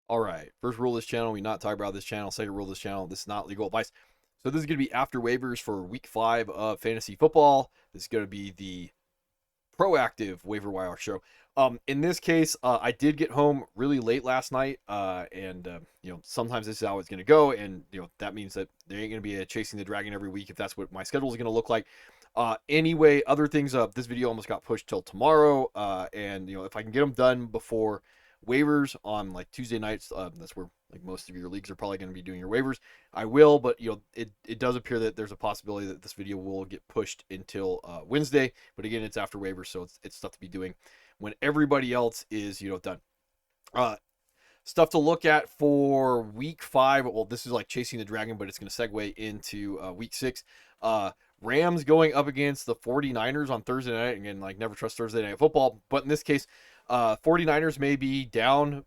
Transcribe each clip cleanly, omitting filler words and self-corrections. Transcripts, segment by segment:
All right. First rule of this channel, we not talk about this channel. Second rule of this channel, this is not legal advice. So this is going to be after waivers for week 5 of fantasy football. This is going to be the proactive waiver wire show. In this case, I did get home really late last night, and sometimes this is how it's going to go, and that means that there ain't going to be a chasing the dragon every week if that's what my schedule is going to look like. Anyway, other things. This video almost got pushed till tomorrow, and if I can get them done before waivers on like Tuesday nights, that's where like most of your leagues are probably going to be doing your waivers. I will, but it does appear that there's a possibility that this video will get pushed until Wednesday. But again, it's after waivers, so it's stuff to be doing when everybody else is done. Uh, Stuff to look at for week 5. Well, this is like chasing the dragon, but it's going to segue into week 6. Rams going up against the 49ers on Thursday night. Again, like never trust Thursday night football, but in this case, 49ers may be down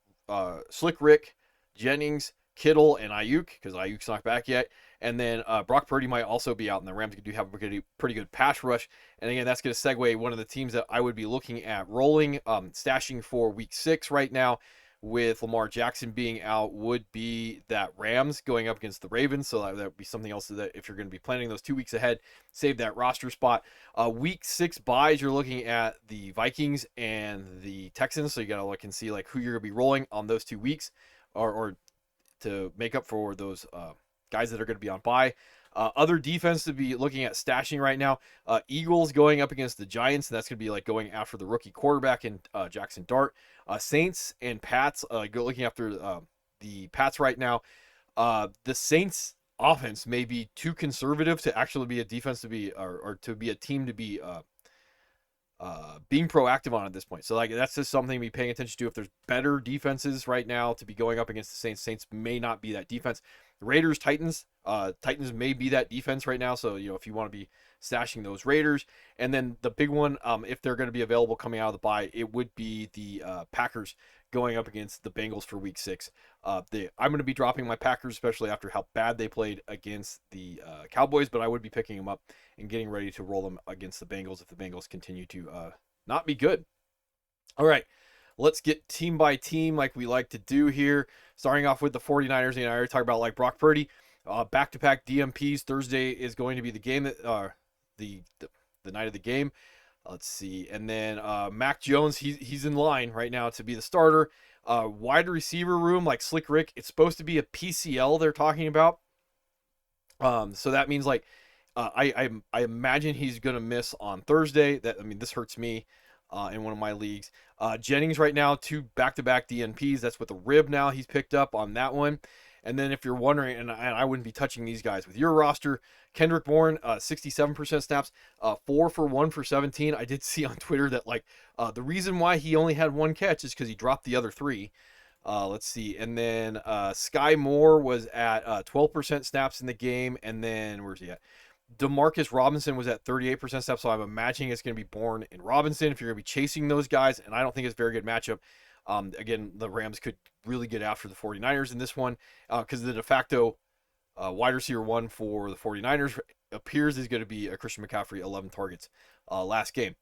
Slick Rick, Jennings, Kittle, and Ayuk, because Ayuk's not back yet. And then Brock Purdy might also be out, and the Rams do have a pretty good pass rush. And again, that's going to segue one of the teams that I would be looking at rolling, stashing for week 6 right now, with Lamar Jackson being out, would be that Rams going up against the Ravens. So that would be something else that if you're going to be planning those 2 weeks ahead, save that roster spot. Week 6 buys, you're looking at the Vikings and the Texans. So you got to look and see like who you're going to be rolling on those 2 weeks, or to make up for those guys that are going to be on bye. Other defense to be looking at stashing right now, Eagles going up against the Giants, and that's going to be like going after the rookie quarterback in Jackson Dart. Saints and Pats, looking after the Pats right now. The Saints offense may be too conservative to actually be a defense to be, or to be a team to be being proactive on at this point. So like that's just something to be paying attention to. If there's better defenses right now to be going up against the Saints, Saints may not be that defense. Raiders, Titans, Titans may be that defense right now. So if you want to be stashing those Raiders, and then the big one, if they're going to be available coming out of the bye, it would be the Packers going up against the Bengals for week 6. I'm going to be dropping my Packers, especially after how bad they played against the Cowboys, but I would be picking them up and getting ready to roll them against the Bengals if the Bengals continue to not be good. All right, let's get team by team like we like to do here. Starting off with the 49ers, and I already talked about like Brock Purdy. Back-to-back DMPs. Thursday is going to be the game that the night of the game. Let's see. And then Mac Jones, he's in line right now to be the starter. Wide receiver room, like Slick Rick, it's supposed to be a PCL they're talking about. So that means like I imagine he's going to miss on Thursday. This hurts me in one of my leagues. Jennings right now, 2 back-to-back DNPs. That's with the rib now he's picked up on that one. And then if you're wondering, and I wouldn't be touching these guys with your roster, Kendrick Bourne, 67% snaps, 4 for 1 for 17. I did see on Twitter that like the reason why he only had 1 catch is because he dropped the other 3. Let's see. And then Sky Moore was at 12% snaps in the game. And then where's he at? Demarcus Robinson was at 38% snaps. So I'm imagining it's going to be Bourne and Robinson if you're going to be chasing those guys. And I don't think it's a very good matchup. Again, the Rams could really get after the 49ers in this one because the de facto wide receiver 1 for the 49ers appears is going to be Christian McCaffrey, 11 targets last game.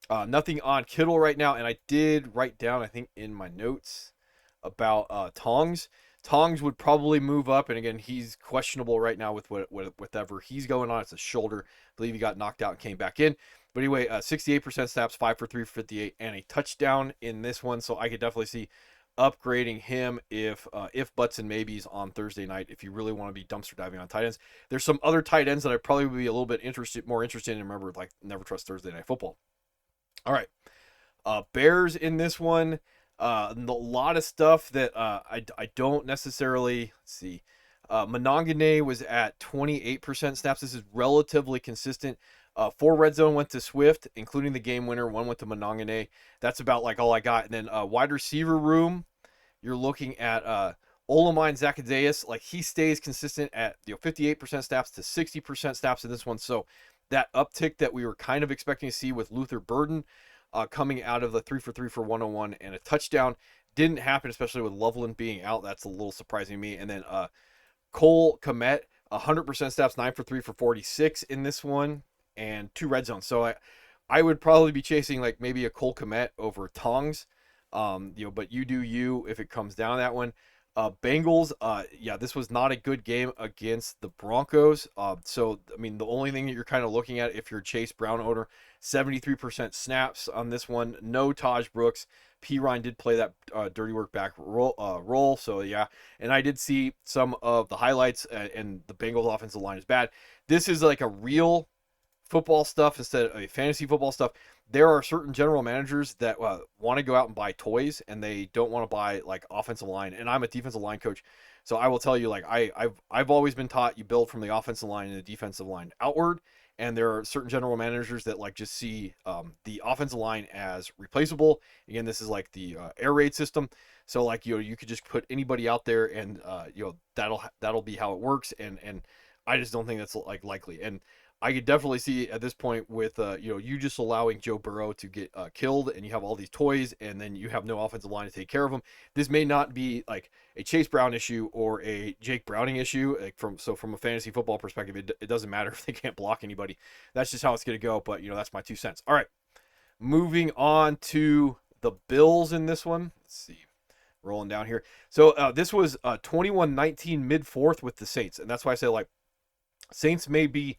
Nothing on Kittle right now, and I did write down, I think, in my notes about Tongs. Tongs would probably move up, and again, he's questionable right now with whatever he's going on. It's a shoulder. I believe he got knocked out and came back in. But anyway, 68% snaps, 5 for 3 for 58, and a touchdown in this one. So I could definitely see upgrading him if buts and maybes on Thursday night if you really want to be dumpster diving on tight ends. There's some other tight ends that I probably would be a little bit more interested in. Remember, like never trust Thursday night football. All right, Bears in this one. A lot of stuff that I don't necessarily see. Monongahela was at 28% snaps. This is relatively consistent. 4 red zone went to Swift, including the game winner. 1 went to Monongahela. That's about like all I got. And then wide receiver room, you're looking at Olamide Zacchaeus. Like he stays consistent at 58% snaps to 60% snaps in this one. So that uptick that we were kind of expecting to see with Luther Burden coming out of the 3 for 3 for 101 and a touchdown didn't happen, especially with Loveland being out. That's a little surprising to me. And then Cole Kmet, 100% snaps, 9 for 3 for 46 in this one, and 2 red zones. So I would probably be chasing like maybe a Cole Kmet over Tongs. But you do you if it comes down to that one. Bengals, yeah, this was not a good game against the Broncos. So, I mean, the only thing that you're kind of looking at if you're a Chase Brown owner, 73% snaps on this one. No Taj Brooks. P. Ryan did play that dirty work back role. So, yeah. And I did see some of the highlights, and the Bengals offensive line is bad. This is like a real football stuff instead of fantasy football stuff. There are certain general managers that want to go out and buy toys, and they don't want to buy like offensive line. And I'm a defensive line coach, so I will tell you, like I've always been taught you build from the offensive line and the defensive line outward. And there are certain general managers that like just see the offensive line as replaceable. Again, this is like the air raid system, so like you could just put anybody out there, and that'll be how it works. And I just don't think that's like likely. And I could definitely see at this point with you just allowing Joe Burrow to get killed, and you have all these toys, and then you have no offensive line to take care of them. This may not be like a Chase Brown issue or a Jake Browning issue. Like from a fantasy football perspective, it doesn't matter if they can't block anybody. That's just how it's going to go. But that's my 2 cents. All right, moving on to the Bills in this one. Let's see. Rolling down here. So this was 21-19 mid-fourth with the Saints, and that's why I say like Saints may be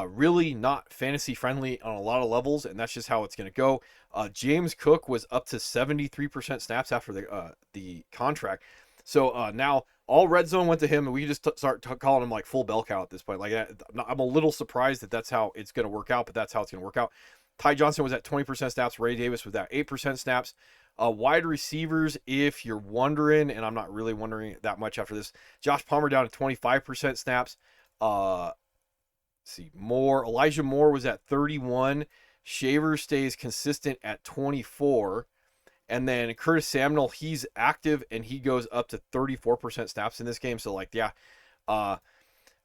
really not fantasy friendly on a lot of levels, and that's just how it's going to go. James Cook was up to 73% snaps after the contract. So now all red zone went to him, and we just start calling him like full bell cow at this point. Like I'm a little surprised that that's how it's going to work out, but that's how it's going to work out. Ty Johnson was at 20% snaps. Ray Davis was at 8% snaps. Wide receivers, if you're wondering, and I'm not really wondering that much after this, Josh Palmer down to 25% snaps. See, Elijah Moore was at 31. Shaver stays consistent at 24. And then Curtis Samuel, he's active, and he goes up to 34% snaps in this game. So, like, yeah,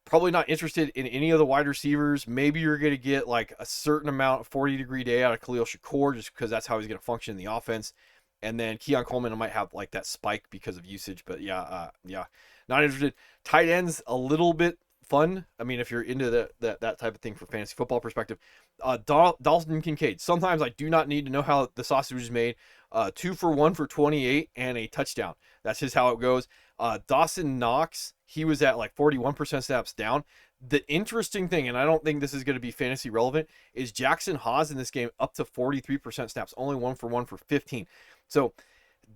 probably not interested in any of the wide receivers. Maybe you're going to get, like, a certain amount of 40-degree day out of Khalil Shakur just because that's how he's going to function in the offense. And then Keon Coleman might have, like, that spike because of usage. But, yeah, not interested. Tight ends, a little bit fun. I mean, if you're into that type of thing for fantasy football perspective. Dalton Kincaid. Sometimes I do not need to know how the sausage is made. 2 for 1 for 28 and a touchdown. That's just how it goes. Dawson Knox, he was at like 41% snaps down. The interesting thing, and I don't think this is going to be fantasy relevant, is Jackson Haas in this game up to 43% snaps, only 1 for 1 for 15. So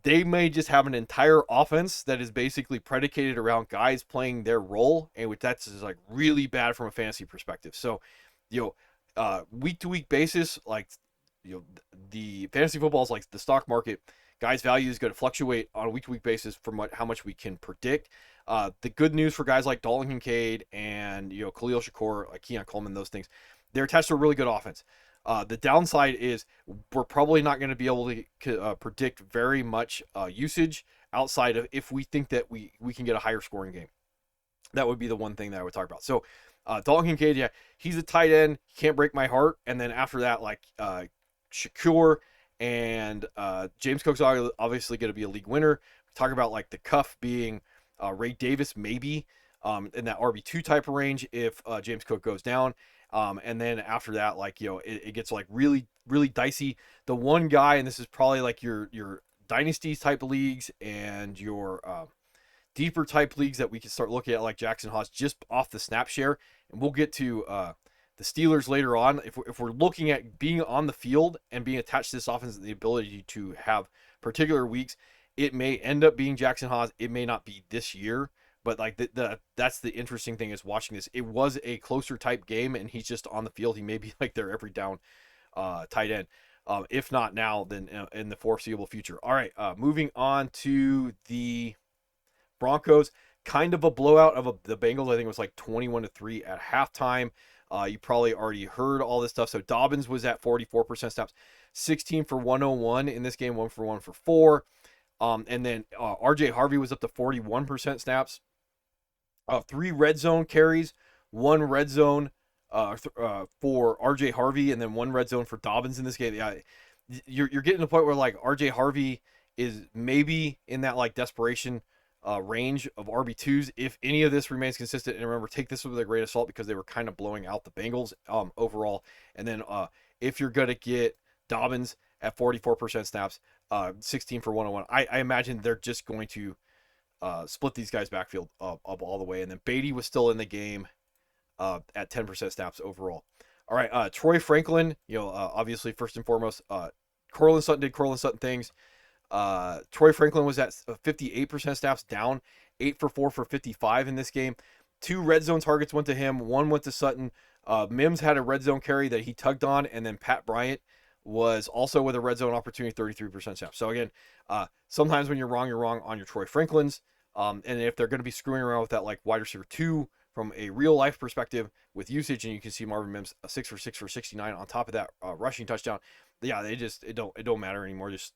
they may just have an entire offense that is basically predicated around guys playing their role, and which that's just like really bad from a fantasy perspective. So, week to week basis, like, the fantasy football is like the stock market. Guys' value is going to fluctuate on a week to week basis from how much we can predict. The good news for guys like Dalton Kincaid and Khalil Shakur, like Keon Coleman, those things, they're attached to a really good offense. The downside is we're probably not going to be able to predict very much usage outside of if we think that we can get a higher scoring game. That would be the one thing that I would talk about. So Dalton Kincaid, yeah, he's a tight end. He can't break my heart. And then after that, like Shakur and James Cook's obviously going to be a league winner. Talk about like the cuff being Ray Davis maybe in that RB2 type of range if James Cook goes down. And then after that, like, it gets like really, really dicey. The one guy, and this is probably like your dynasty type leagues and your deeper type leagues that we can start looking at, like Jackson Haas, just off the snap share. And we'll get to the Steelers later on. If we're looking at being on the field and being attached to this offense, the ability to have particular weeks, it may end up being Jackson Haas. It may not be this year. But like that's the interesting thing is watching this. It was a closer type game, and he's just on the field. He may be like their every down tight end. If not now, then in the foreseeable future. All right, moving on to the Broncos. Kind of a blowout of the Bengals. I think it was like 21-3 at halftime. You probably already heard all this stuff. So Dobbins was at 44% snaps, 16 for 101 in this game, 1 for 1 for 4. And then RJ Harvey was up to 41% snaps. 3 red zone carries, 1 red zone for RJ Harvey, and then 1 red zone for Dobbins in this game. Yeah, you're getting to the point where like RJ Harvey is maybe in that like desperation range of RB2s if any of this remains consistent. And remember, take this with a grain of salt because they were kind of blowing out the Bengals overall. And then if you're going to get Dobbins at 44% snaps, 16 for 101, I imagine they're just going to split these guys backfield up all the way. And then Beatty was still in the game at 10% snaps overall. All right, Troy Franklin, obviously first and foremost, Cortland Sutton did Cortland Sutton things. Troy Franklin was at 58% snaps, down 8 for 4 for 55 in this game. 2 red zone targets went to him, 1 went to Sutton. Mims had a red zone carry that he tugged on, and then Pat Bryant was also with a red zone opportunity, 33% snaps. So again, sometimes when you're wrong on your Troy Franklins. And if they're going to be screwing around with that like wide receiver 2 from a real life perspective with usage, and you can see Marvin Mims 6 for 6 for 69 on top of that rushing touchdown. Yeah, it don't matter anymore. Just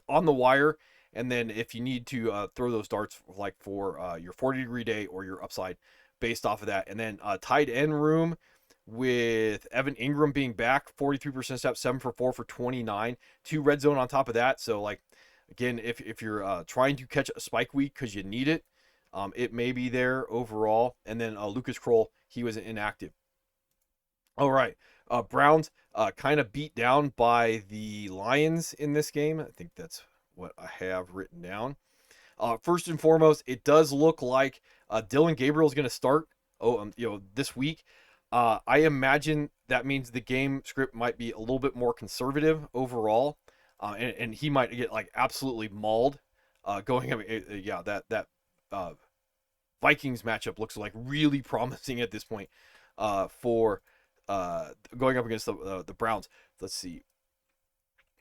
on the wire, and then if you need to throw those darts like for your 40-degree day or your upside based off of that. And then tight end room with Evan Ingram being back, 43% snaps, 7 for 4 for 29, 2 red zone on top of that. So like again, if you're trying to catch a spike week because you need it, it may be there overall. And then Lucas Kroll, he was inactive. All right. Browns kind of beat down by the Lions in this game. I think that's what I have written down. First and foremost, it does look like Dylan Gabriel is going to start this week. I imagine that means the game script might be a little bit more conservative overall. And he might get like absolutely mauled going up. That Vikings matchup looks like really promising at this point for going up against the Browns. Let's see.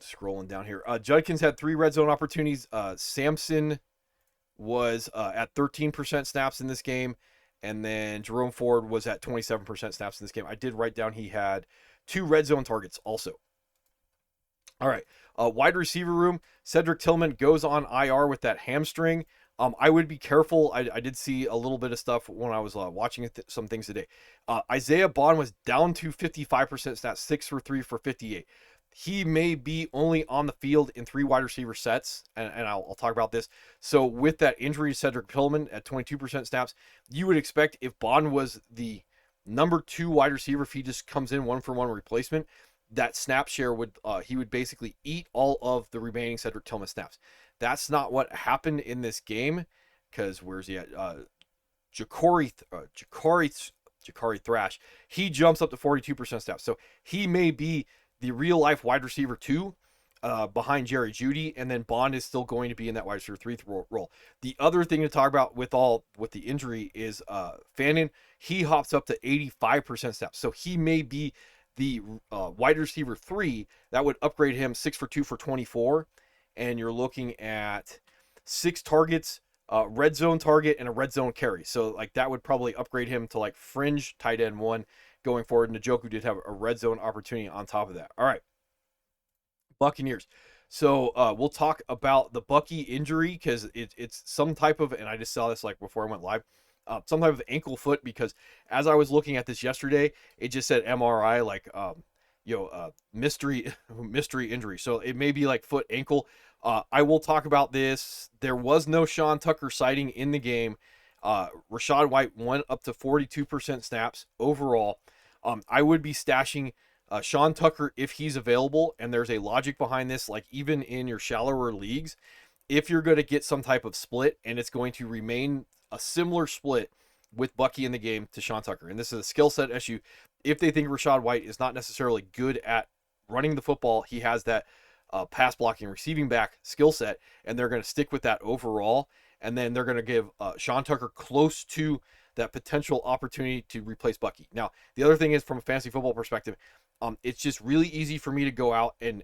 Scrolling down here. Judkins had 3 red zone opportunities. Sampson was at 13% snaps in this game. And then Jerome Ford was at 27% snaps in this game. I did write down he had 2 red zone targets also. All right. Wide receiver room. Cedric Tillman goes on IR with that hamstring. I would be careful. I did see a little bit of stuff when I was watching some things today. Isaiah Bond was down to 55% snaps, 6 for 3 for 58. He may be only on the field in 3 wide receiver sets, and I'll talk about this. So with that injury to Cedric Tillman at 22% snaps, you would expect if Bond was the number 2 wide receiver, if he just comes in 1-for-1 replacement, that snap share would he would basically eat all of the remaining Cedric Tillman snaps. That's not what happened in this game, because where's he at? Ja'Cory Thrash, he jumps up to 42% snaps. So he may be the real life wide receiver 2 behind Jerry Jeudy, and then Bond is still going to be in that wide receiver 3 role. The other thing to talk about with the injury is Fannin, he hops up to 85% snaps. So he may be the wide receiver 3 that would upgrade him 6 for 2 for 24. And you're looking at 6 targets, red zone target, and a red zone carry. So like that would probably upgrade him to like fringe tight end 1 going forward. Njoku did have a red zone opportunity on top of that. All right. Buccaneers. So we'll talk about the Bucky injury because it's some type of, and I just saw this like before I went live, some type of ankle foot, because as I was looking at this yesterday, it just said MRI, like mystery injury. So it may be like foot, ankle. I will talk about this. There was no Sean Tucker sighting in the game. Rachaad White went up to 42% snaps overall. I would be stashing Sean Tucker if he's available, and there's a logic behind this, like even in your shallower leagues, if you're going to get some type of split and it's going to remain a similar split with Bucky in the game to Sean Tucker. And this is a skill set issue. If they think Rachaad White is not necessarily good at running the football, he has that pass blocking, receiving back skill set, and they're going to stick with that overall. And then they're going to give Sean Tucker close to that potential opportunity to replace Bucky. Now, the other thing is, from a fantasy football perspective, it's just really easy for me to go out and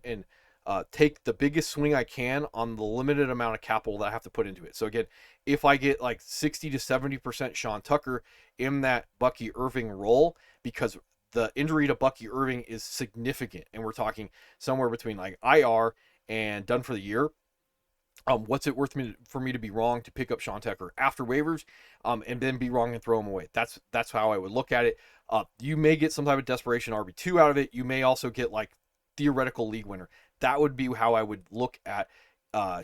take the biggest swing I can on the limited amount of capital that I have to put into it. So again, if I get like 60 to 70% Sean Tucker in that Bucky Irving role, because the injury to Bucky Irving is significant, and we're talking somewhere between like IR and done for the year. What's it worth for me to be wrong to pick up Sean Tucker after waivers, and then be wrong and throw him away? That's how I would look at it. You may get some type of desperation RB2 out of it. You may also get like theoretical league winner. That would be how I would look at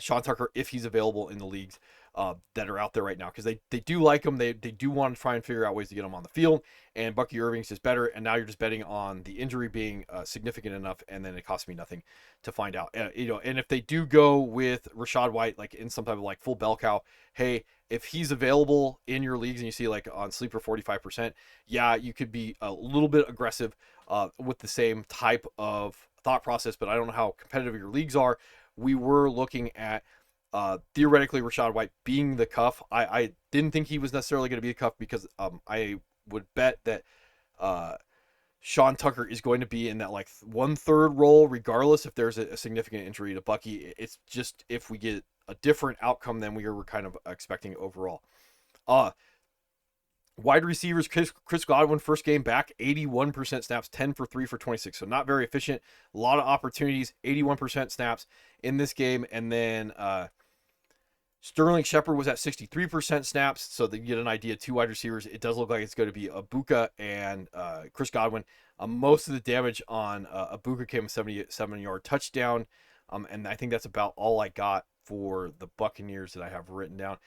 Sean Tucker if he's available in the leagues that are out there right now, because they do like him. They do want to try and figure out ways to get him on the field, and Bucky Irving's just better. And now you're just betting on the injury being significant enough, and then it costs me nothing to find out. And if they do go with Rachaad White like in some type of like full bell cow, hey, if he's available in your leagues and you see like on sleeper 45%, yeah, you could be a little bit aggressive with the same type of thought process, but I don't know how competitive your leagues are. We were looking at theoretically Rachaad White being the cuff. I didn't think he was necessarily going to be a cuff because I would bet that Sean Tucker is going to be in that like 1/3 role, regardless if there's a significant injury to Bucky. It's just if we get a different outcome than we were kind of expecting overall. Wide receivers, Chris Godwin, first game back, 81% snaps, 10 for 3 for 26. So not very efficient. A lot of opportunities, 81% snaps in this game. And then Sterling Shepard was at 63% snaps, so that you get an idea. 2 wide receivers. It does look like it's going to be Abuka and Chris Godwin. Most of the damage on Abuka came with 77-yard touchdown, and I think that's about all I got for the Buccaneers that I have written down.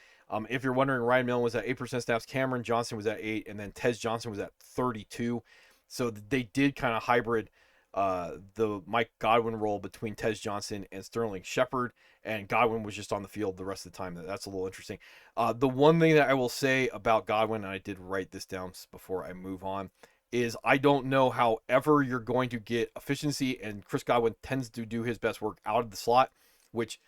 If you're wondering, Ryan Millen was at 8% snaps, Cameron Johnson was at 8, and then Tez Johnson was at 32. So they did kind of hybrid the Mike Godwin role between Tez Johnson and Sterling Shepard, and Godwin was just on the field the rest of the time. That's a little interesting. The one thing that I will say about Godwin, and I did write this down before I move on, is I don't know how ever you're going to get efficiency, and Chris Godwin tends to do his best work out of the slot, which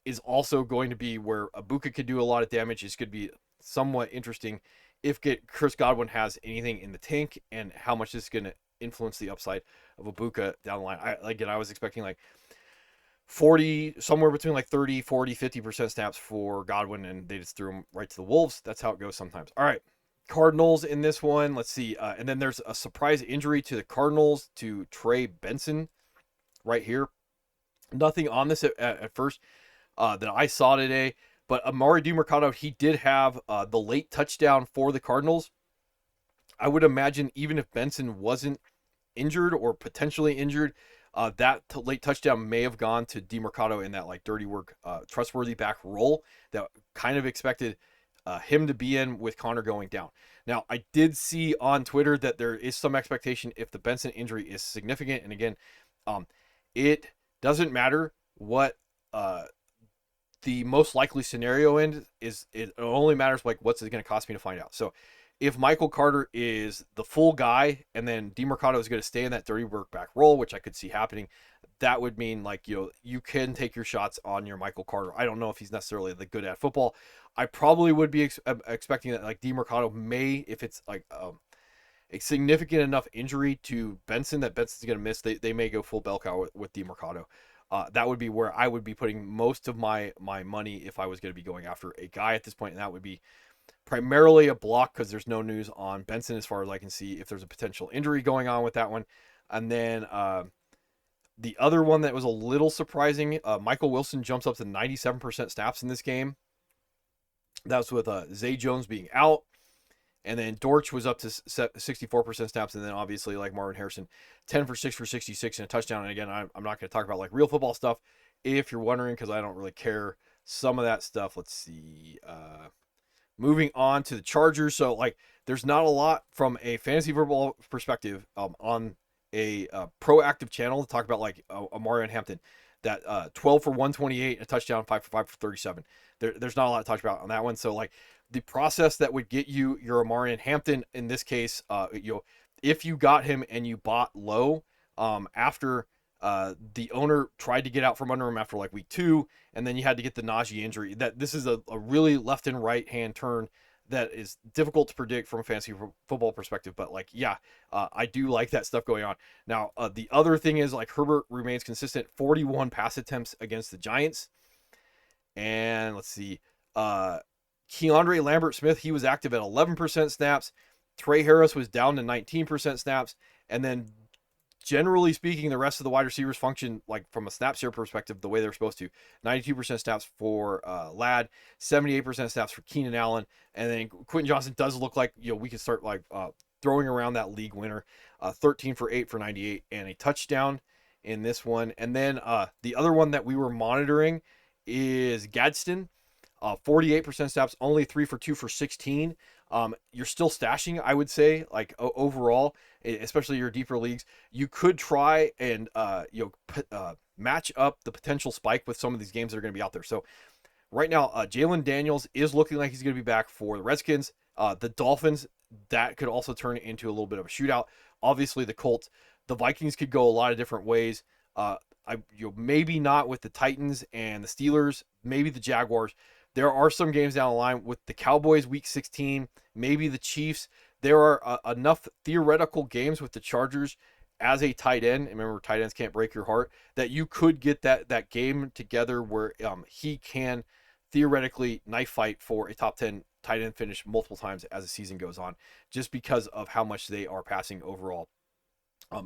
is also going to be where Abuka could do a lot of damage. It's going to be somewhat interesting if Chris Godwin has anything in the tank and how much this is going to influence the upside of Abuka down the line. I was expecting like 40, somewhere between like 30, 40, 50% snaps for Godwin, and they just threw him right to the Wolves. That's how it goes sometimes. All right. Cardinals in this one. Let's see. And then there's a surprise injury to the Cardinals to Trey Benson right here. Nothing on this at first that I saw today, but Amari DiMercado, he did have the late touchdown for the Cardinals. I would imagine even if Benson wasn't injured or potentially injured, that late touchdown may have gone to DiMercado in that like dirty work, trustworthy back role that kind of expected him to be in with Connor going down. Now, I did see on Twitter that there is some expectation if the Benson injury is significant. And again, it doesn't matter what the most likely scenario is. It only matters like what's it going to cost me to find out. So if Michael Carter is the full guy and then DiMercado is going to stay in that dirty work back role, which I could see happening, that would mean like, you can take your shots on your Michael Carter. I don't know if he's necessarily the good at football. I probably would be expecting that like DiMercado may, if it's like a significant enough injury to Benson that Benson's going to miss, they may go full bell cow with DiMercado. That would be where I would be putting most of my money if I was going to be going after a guy at this point, and that would be primarily a block because there's no news on Benson as far as I can see if there's a potential injury going on with that one. And then the other one that was a little surprising, Michael Wilson jumps up to 97% snaps in this game. That was with Zay Jones being out. And then Dortch was up to 64% snaps. And then obviously like Marvin Harrison, 10 for 6 for 66 and a touchdown. And again, I'm not going to talk about like real football stuff if you're wondering, because I don't really care some of that stuff. Let's see. Moving on to the Chargers. So like there's not a lot from a fantasy football perspective on a proactive channel to talk about like Amari Hampton. That 12 for 128, a touchdown, 5 for 5 for 37. There's not a lot to talk about on that one. So like the process that would get you your Amari Hampton in this case, if you got him and you bought low after the owner tried to get out from under him after like week 2, and then you had to get the Najee injury. That this is a really left and right hand turn that is difficult to predict from a fantasy football perspective. But like, yeah, I do like that stuff going on. Now, the other thing is like Herbert remains consistent, 41 pass attempts against the Giants. And let's see, Keandre Lambert-Smith, he was active at 11% snaps. Trey Harris was down to 19% snaps. And then generally speaking, the rest of the wide receivers function like from a snap share perspective the way they're supposed to. 92% snaps for Ladd, 78% snaps for Keenan Allen, and then Quentin Johnson does look like we can start like throwing around that league winner. 13 for 8 for 98 and a touchdown in this one. And then the other one that we were monitoring is Gadsden. 48% snaps, only 3 for 2 for 16. You're still stashing, I would say, like overall, especially your deeper leagues. You could try and match up the potential spike with some of these games that are going to be out there. So Right now, Jalen Daniels is looking like he's going to be back for the Redskins. The Dolphins, that could also turn into a little bit of a shootout. Obviously, the Colts, the Vikings could go a lot of different ways. Uh, maybe not with the Titans and the Steelers, maybe the Jaguars. There are some games down the line with the Cowboys week 16, maybe the Chiefs. There are enough theoretical games with the Chargers as a tight end. Remember, tight ends can't break your heart. That you could get that game together where he can theoretically knife fight for a top 10 tight end finish multiple times as the season goes on, just because of how much they are passing overall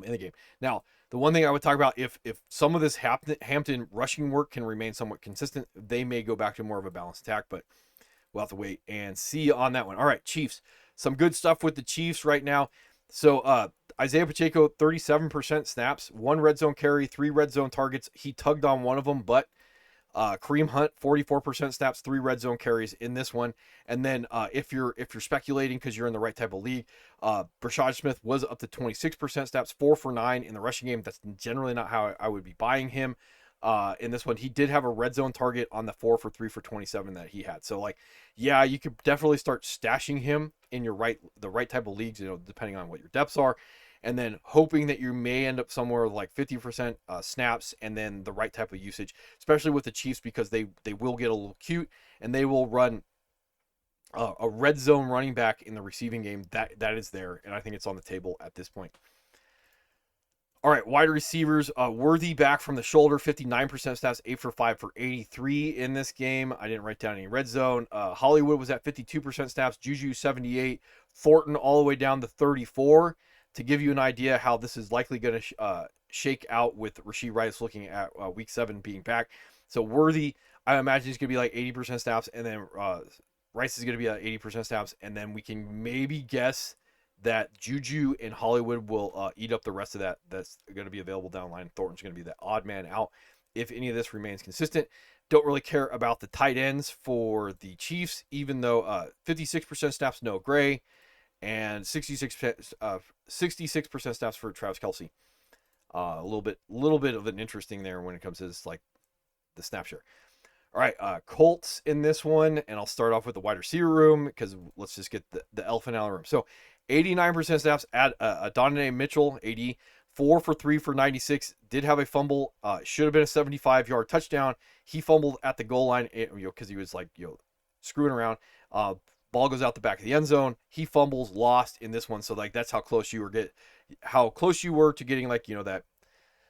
in the game. Now, the one thing I would talk about, if some of this Hampton rushing work can remain somewhat consistent, they may go back to more of a balanced attack, but we'll have to wait and see on that one. All right, Chiefs. Some good stuff with the Chiefs right now. So Isaiah Pacheco, 37% snaps, 1 red zone carry, 3 red zone targets. He tugged on one of them, but Kareem Hunt, 44% snaps, 3 red zone carries in this one. And then if you're speculating because you're in the right type of league, Brashad Smith was up to 26% snaps, 4 for 9 in the rushing game. That's generally not how I would be buying him. In this one, he did have a red zone target on the 4 for 3 for 27 that he had. So yeah, you could definitely start stashing him in the right type of leagues, depending on what your depths are. And then hoping that you may end up somewhere with like 50% snaps and then the right type of usage, especially with the Chiefs, because they will get a little cute and they will run a red zone running back in the receiving game. That is there, and I think it's on the table at this point. All right, wide receivers. Worthy back from the shoulder, 59% snaps, 8 for 5 for 83 in this game. I didn't write down any red zone. Hollywood was at 52% snaps, Juju 78, Thornton all the way down to 34. To give you an idea how this is likely going to shake out with Rashee Rice looking at week 7 being back. So Worthy, I imagine he's going to be like 80% snaps, and then Rice is going to be at 80% snaps, and then we can maybe guess that Juju and Hollywood will eat up the rest of that. That's going to be available down the line. Thornton's going to be the odd man out if any of this remains consistent. Don't really care about the tight ends for the Chiefs, even though 56% snaps, Noah Gray, and 66% snaps for Travis Kelce. A little bit of an interesting there when it comes to this, like the snap share. All right, Colts in this one, and I'll start off with the wide receiver room because let's just get the elephant out of the room. So 89% snaps at Adonai Mitchell, AD, 4 for 3 for 96. Did have a fumble. Should have been a 75-yard touchdown. He fumbled at the goal line because he was screwing around. Ball goes out the back of the end zone. He fumbles, lost in this one. So that's how close you were to getting that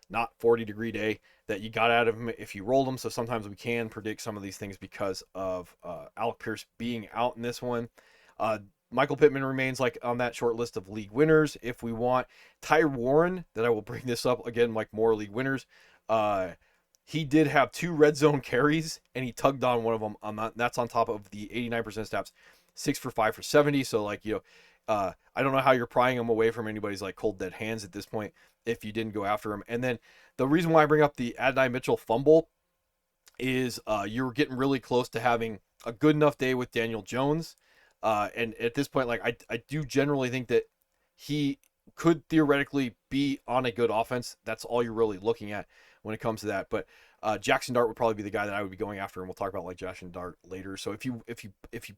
not 40-degree day that you got out of him if you rolled him. So sometimes we can predict some of these things because of Alec Pierce being out in this one. Michael Pittman remains on that short list of league winners if we want. Ty Warren, that I will bring this up again, more league winners. He did have 2 red zone carries and he tugged on one of them. That's on top of the 89% snaps, 6 for 5 for 70. So I don't know how you're prying him away from anybody's cold dead hands at this point if you didn't go after him. And then the reason why I bring up the Adonai Mitchell fumble is you're getting really close to having a good enough day with Daniel Jones. And at this point, I do generally think that he could theoretically be on a good offense. That's all you're really looking at when it comes to that. But Jackson Dart would probably be the guy that I would be going after, and we'll talk about Jackson Dart later. So if you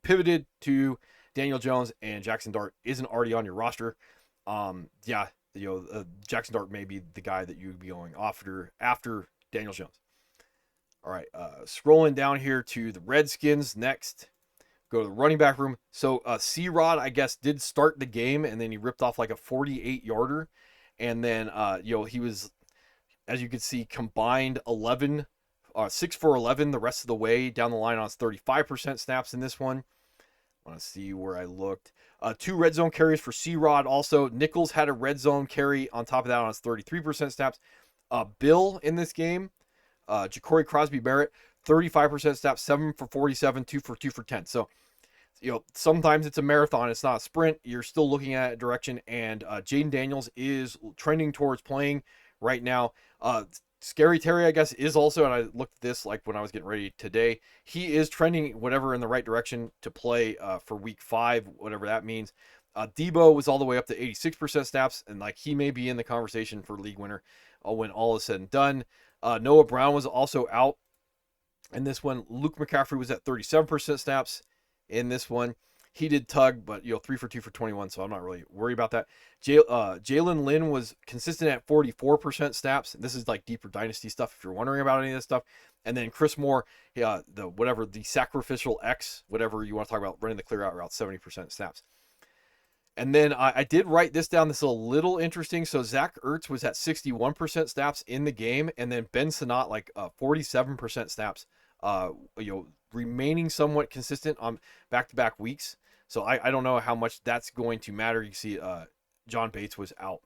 pivoted to Daniel Jones and Jackson Dart isn't already on your roster, Jackson Dart may be the guy that you would be going after Daniel Jones. All right, scrolling down here to the Redskins next. Go to the running back room. So C-Rod, I guess, did start the game, and then he ripped off a 48-yarder. And then, he was, as you can see, combined 6 for 11 the rest of the way down the line on his 35% snaps in this one. I want to see where I looked. 2 red zone carries for C-Rod also. Nichols had a red zone carry on top of that on his 33% snaps. Bill in this game, Ja'Cory Crosby Barrett, 35% snaps, 7 for 47, 2 for 10. So, sometimes it's a marathon. It's not a sprint. You're still looking at a direction. And Jaden Daniels is trending towards playing right now. Scary Terry, I guess, is also, and I looked at this when I was getting ready today, he is trending whatever in the right direction to play for week 5, whatever that means. Debo was all the way up to 86% snaps, and he may be in the conversation for league winner when all is said and done. Noah Brown was also out. In this one, Luke McCaffrey was at 37% snaps. In this one, he did tug, but 3 for 2 for 21, so I'm not really worried about that. Jalen Lynn was consistent at 44% snaps. This is like deeper dynasty stuff if you're wondering about any of this stuff. And then Chris Moore, the sacrificial X, whatever you want to talk about, running the clear out route, 70% snaps. And then I did write this down. This is a little interesting. So Zach Ertz was at 61% snaps in the game, and then Ben Sinnott 47% snaps. Remaining somewhat consistent on back-to-back weeks. So I don't know how much that's going to matter. You see, John Bates was out.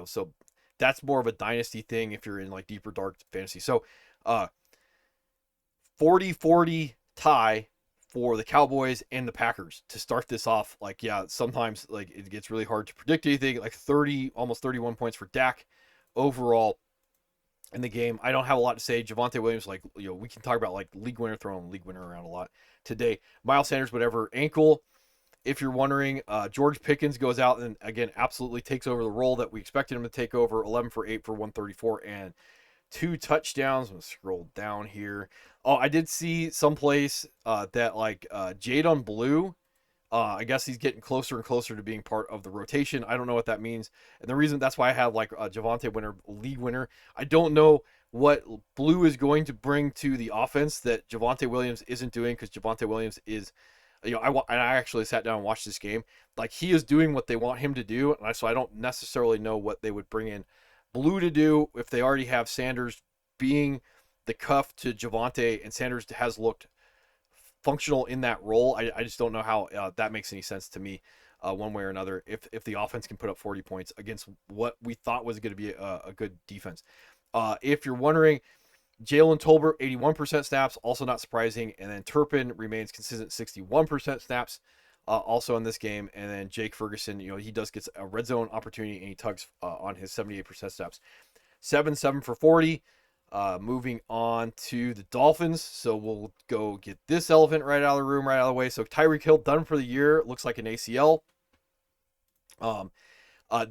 So that's more of a dynasty thing if you're in like deeper dark fantasy. So 40-40 tie for the Cowboys and the Packers to start this off. Sometimes it gets really hard to predict anything. Like 30, almost 31 points for Dak overall in the game. I don't have a lot to say. Javonte Williams, we can talk about league winner, throwing league winner around a lot today. Miles Sanders, whatever, ankle. If you're wondering, George Pickens goes out and again absolutely takes over the role that we expected him to take over. 11 for 8 for 134 and 2 touchdowns. I'm gonna scroll down here. Oh, I did see someplace that Jadon Blue. I guess he's getting closer and closer to being part of the rotation. I don't know what that means, and the reason that's why I have Javonte winner, league winner. I don't know what Blue is going to bring to the offense that Javonte Williams isn't doing, because Javonte Williams is, I actually sat down and watched this game. He is doing what they want him to do, and so I don't necessarily know what they would bring in Blue to do if they already have Sanders being the cuff to Javonte, and Sanders has looked functional in that role. I just don't know how that makes any sense to me one way or another if the offense can put up 40 points against what we thought was going to be a good defense. If you're wondering, Jalen Tolbert, 81% snaps, also not surprising. And then Turpin remains consistent, 61% snaps also in this game. And then Jake Ferguson, he does get a red zone opportunity, and he tugs on his 78% snaps. 7 for 40. Moving on to the Dolphins. So we'll go get this elephant right out of the room, right out of the way. So Tyreek Hill done for the year. Looks like an ACL.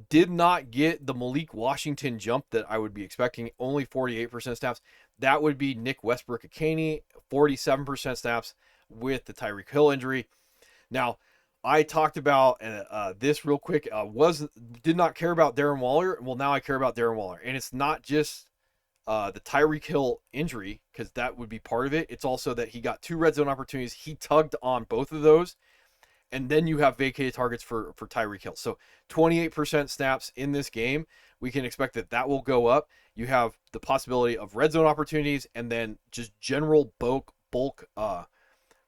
Did not get the Malik Washington jump that I would be expecting. Only 48% snaps. That would be Nick Westbrook-Ikhine, 47% snaps with the Tyreek Hill injury. Now, I talked about this real quick. Did not care about Darren Waller. Well, now I care about Darren Waller. And it's not just the Tyreek Hill injury, because that would be part of it. It's also that he got 2 red zone opportunities. He tugged on both of those. And then you have vacated targets for Tyreek Hill. So 28% snaps in this game. We can expect that will go up. You have the possibility of red zone opportunities and then just general bulk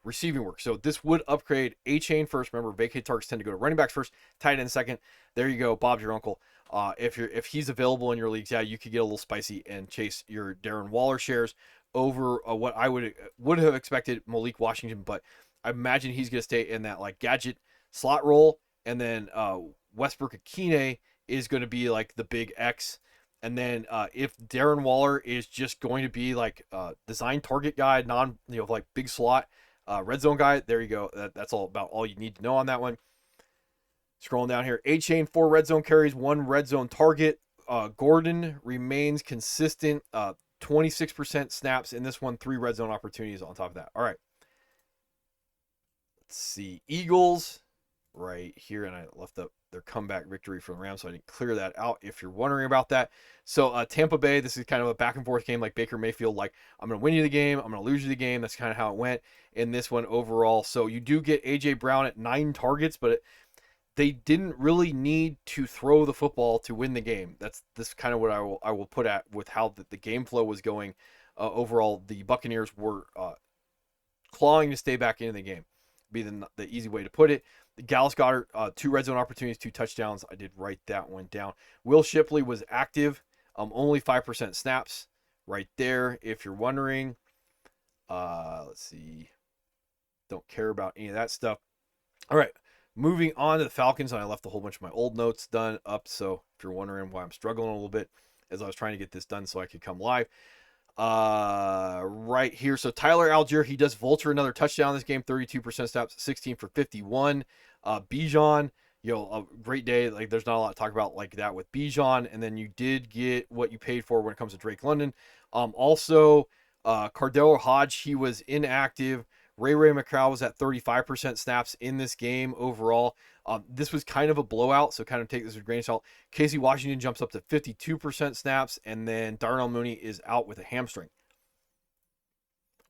receiving work. So this would upgrade A-Chain first. Remember, vacated targets tend to go to running backs first, tight end second. There you go. Bob's your uncle. If he's available in your leagues, you could get a little spicy and chase your Darren Waller shares over what I would have expected Malik Washington, but I imagine he's going to stay in that gadget slot role, and then Westbrook-Ikhine is going to be the big X. And then if Darren Waller is just going to be design target guy, big slot red zone guy, there you go. That's all you need to know on that one. Scrolling down here, A-Chain, 4 red zone carries, 1 red zone target. Gordon remains consistent, 26% snaps in this one, 3 red zone opportunities on top of that. All right. Let's see, Eagles right here, and I left up their comeback victory from the Rams, so I didn't clear that out if you're wondering about that. So Tampa Bay, this is kind of a back and forth game, like Baker Mayfield, I'm going to win you the game, I'm going to lose you the game. That's kind of how it went in this one overall. So you do get A.J. Brown at 9 targets, but they didn't really need to throw the football to win the game. This kind of what I will put at with how the game flow was going overall. The Buccaneers were clawing to stay back into the game. Be the easy way to put it. Dallas Goedert, 2 red zone opportunities, 2 touchdowns. I did write that one down. Will Shipley was active, only 5% snaps right there, if you're wondering. Let's see. Don't care about any of that stuff. All right, moving on to the Falcons, and I left a whole bunch of my old notes done up, so if you're wondering why I'm struggling a little bit as I was trying to get this done so I could come live. Right here, so Tyler Algier, he does vulture another touchdown this game, 32% snaps, 16 for 51. Bijan, a great day. There's not a lot to talk about that with Bijan, and then you did get what you paid for when it comes to Drake London. Also Cardell Hodge, he was inactive. Ray McCall was at 35% snaps in this game overall. This was kind of a blowout, so kind of take this with a grain of salt. Casey Washington jumps up to 52% snaps, and then Darnell Mooney is out with a hamstring.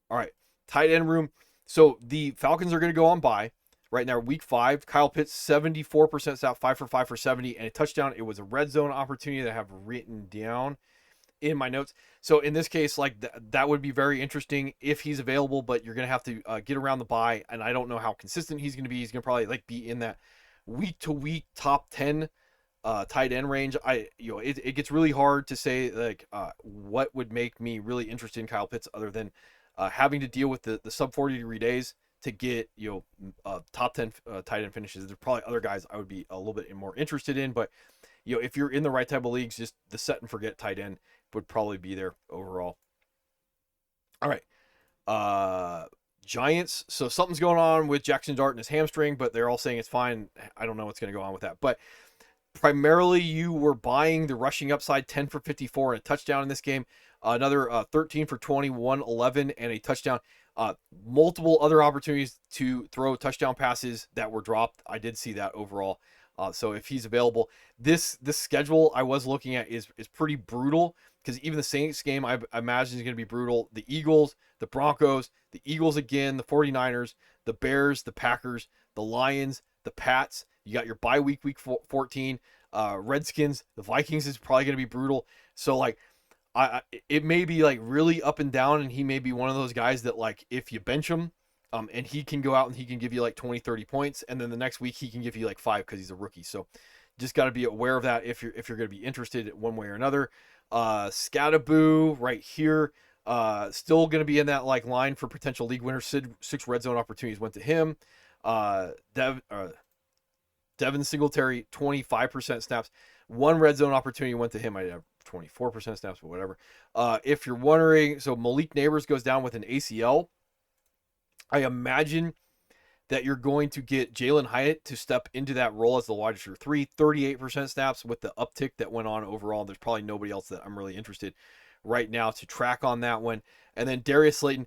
All right, tight end room. So the Falcons are going to go on bye right now. Week 5, Kyle Pitts 74% snap, 5 for 5 for 70, and a touchdown. It was a red zone opportunity that I have written down in my notes. So in this case, like that would be very interesting if he's available, but you're going to have to get around the bye, and I don't know how consistent he's going to be. He's going to probably like be in that week to week top 10 tight end range. It gets really hard to say like what would make me really interested in Kyle Pitts other than having to deal with the sub 40-degree days to get top 10 tight end finishes. There's probably other guys I would be a little bit more interested in, but if you're in the right type of leagues, just the set and forget tight end would probably be there overall. All right. Giants. So something's going on with Jackson Dart and his hamstring, but they're all saying it's fine. I don't know what's going to go on with that. But primarily you were buying the rushing upside, 10 for 54 and a touchdown in this game. Another 13 for 21, 11 and a touchdown. Multiple other opportunities to throw touchdown passes that were dropped. I did see that overall. So if he's available, this schedule I was looking at is pretty brutal, because even the Saints game I imagine is going to be brutal. The Eagles, the Broncos, the Eagles again, the 49ers, the Bears, the Packers, the Lions, the Pats. You got your bye week 14. Redskins, the Vikings is probably going to be brutal. So like it may be like really up and down, and he may be one of those guys that like if you bench him, and he can go out and he can give you like 20, 30 points, and then the next week he can give you like 5 because he's a rookie. So just got to be aware of that if you're going to be interested one way or another. Scattaboo right here, still going to be in that like line for potential league winner. 6 red zone opportunities went to him. Devin Singletary, 25% snaps. 1 red zone opportunity went to him. I have 24% snaps, but whatever. If you're wondering, so Malik Neighbors goes down with an ACL. I imagine that you're going to get Jalen Hyatt to step into that role as the wide receiver 3, 38% snaps with the uptick that went on overall. There's probably nobody else that I'm really interested right now to track on that one. And then Darius Slayton,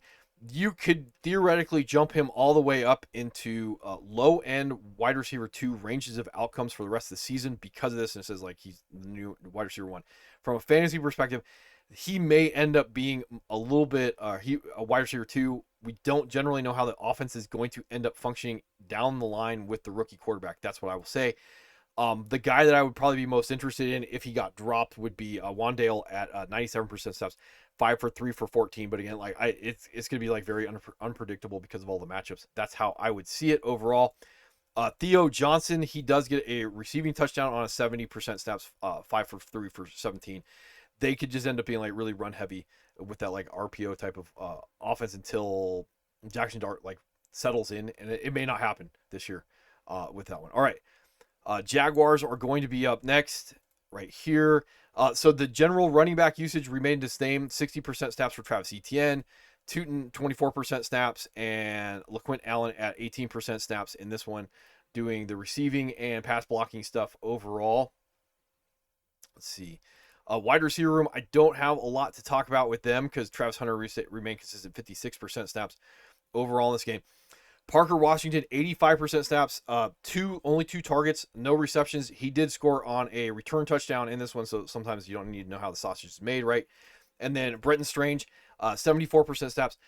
you could theoretically jump him all the way up into low-end wide receiver 2 ranges of outcomes for the rest of the season because of this. And it says like he's the new wide receiver 1. From a fantasy perspective, he may end up being a little bit a wide receiver 2. We don't generally know how the offense is going to end up functioning down the line with the rookie quarterback. That's what I will say. The guy that I would probably be most interested in if he got dropped would be Wandale at 97% snaps, 5 for 3 for 14. But again, like it's going to be like very unpredictable because of all the matchups. That's how I would see it overall. Theo Johnson, he does get a receiving touchdown on a 70% snaps, 5 for 3 for 17. They could just end up being like really run heavy with that like RPO type of offense until Jackson Dart like settles in, and it may not happen this year with that one. All right. Jaguars are going to be up next right here. So the general running back usage remained the same. 60% snaps for Travis Etienne, Tootin 24% snaps, and LaQuint Allen at 18% snaps in this one, doing the receiving and pass blocking stuff overall. Let's see. Wide receiver room, I don't have a lot to talk about with them because Travis Hunter remained consistent, 56% snaps overall in this game. Parker Washington, 85% snaps, only 2 targets, no receptions. He did score on a return touchdown in this one, so sometimes you don't need to know how the sausage is made, right? And then Brenton Strange, 74% snaps,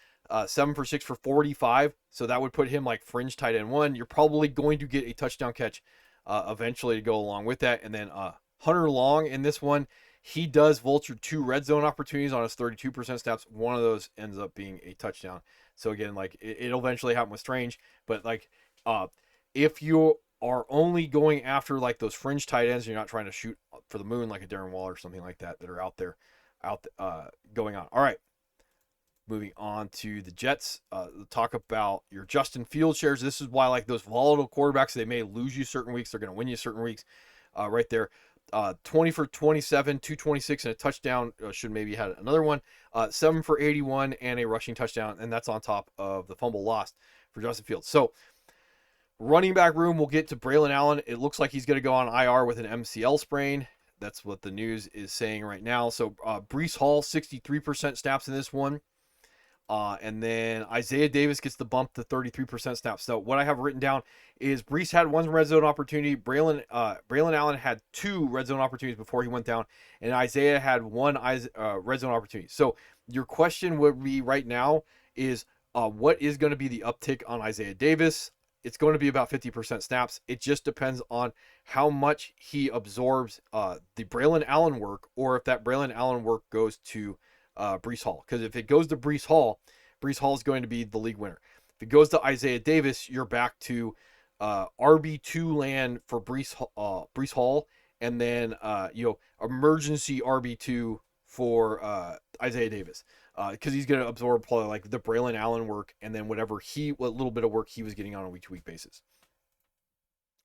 7 for 6 for 45. So that would put him like fringe tight end 1. You're probably going to get a touchdown catch eventually to go along with that. And then Hunter Long in this one, he does vulture 2 red zone opportunities on his 32% snaps. One of those ends up being a touchdown. So again, like it'll eventually happen with Strange, but like if you are only going after like those fringe tight ends, you're not trying to shoot for the moon like a Darren Waller or something like that are out there going on. All right. Moving on to the Jets, talk about your Justin Fields shares. This is why like those volatile quarterbacks, they may lose you certain weeks. They're going to win you certain weeks right there. 20 for 27, 226 and a touchdown. Should maybe had another one. 7 for 81 and a rushing touchdown, and that's on top of the fumble lost for Justin Fields. So running back room, we'll get to Braylon Allen. It looks like he's going to go on IR with an MCL sprain. That's what the news is saying right now. So Breece Hall, 63% snaps in this one. And then Isaiah Davis gets the bump to 33% snaps. So what I have written down is Brees had one red zone opportunity. Braylon Allen had two red zone opportunities before he went down, and Isaiah had one red zone opportunity. So your question would be right now is what is going to be the uptick on Isaiah Davis? It's going to be about 50% snaps. It just depends on how much he absorbs the Braylon Allen work, or if that Braylon Allen work goes to Brees Hall. Because if it goes to Brees Hall is going to be the league winner. If it goes to Isaiah Davis, you're back to RB2 land for Brees Hall, and then emergency RB2 for Isaiah Davis, because he's going to absorb probably like the Braylon Allen work, and then what little bit of work he was getting on a week-to-week basis.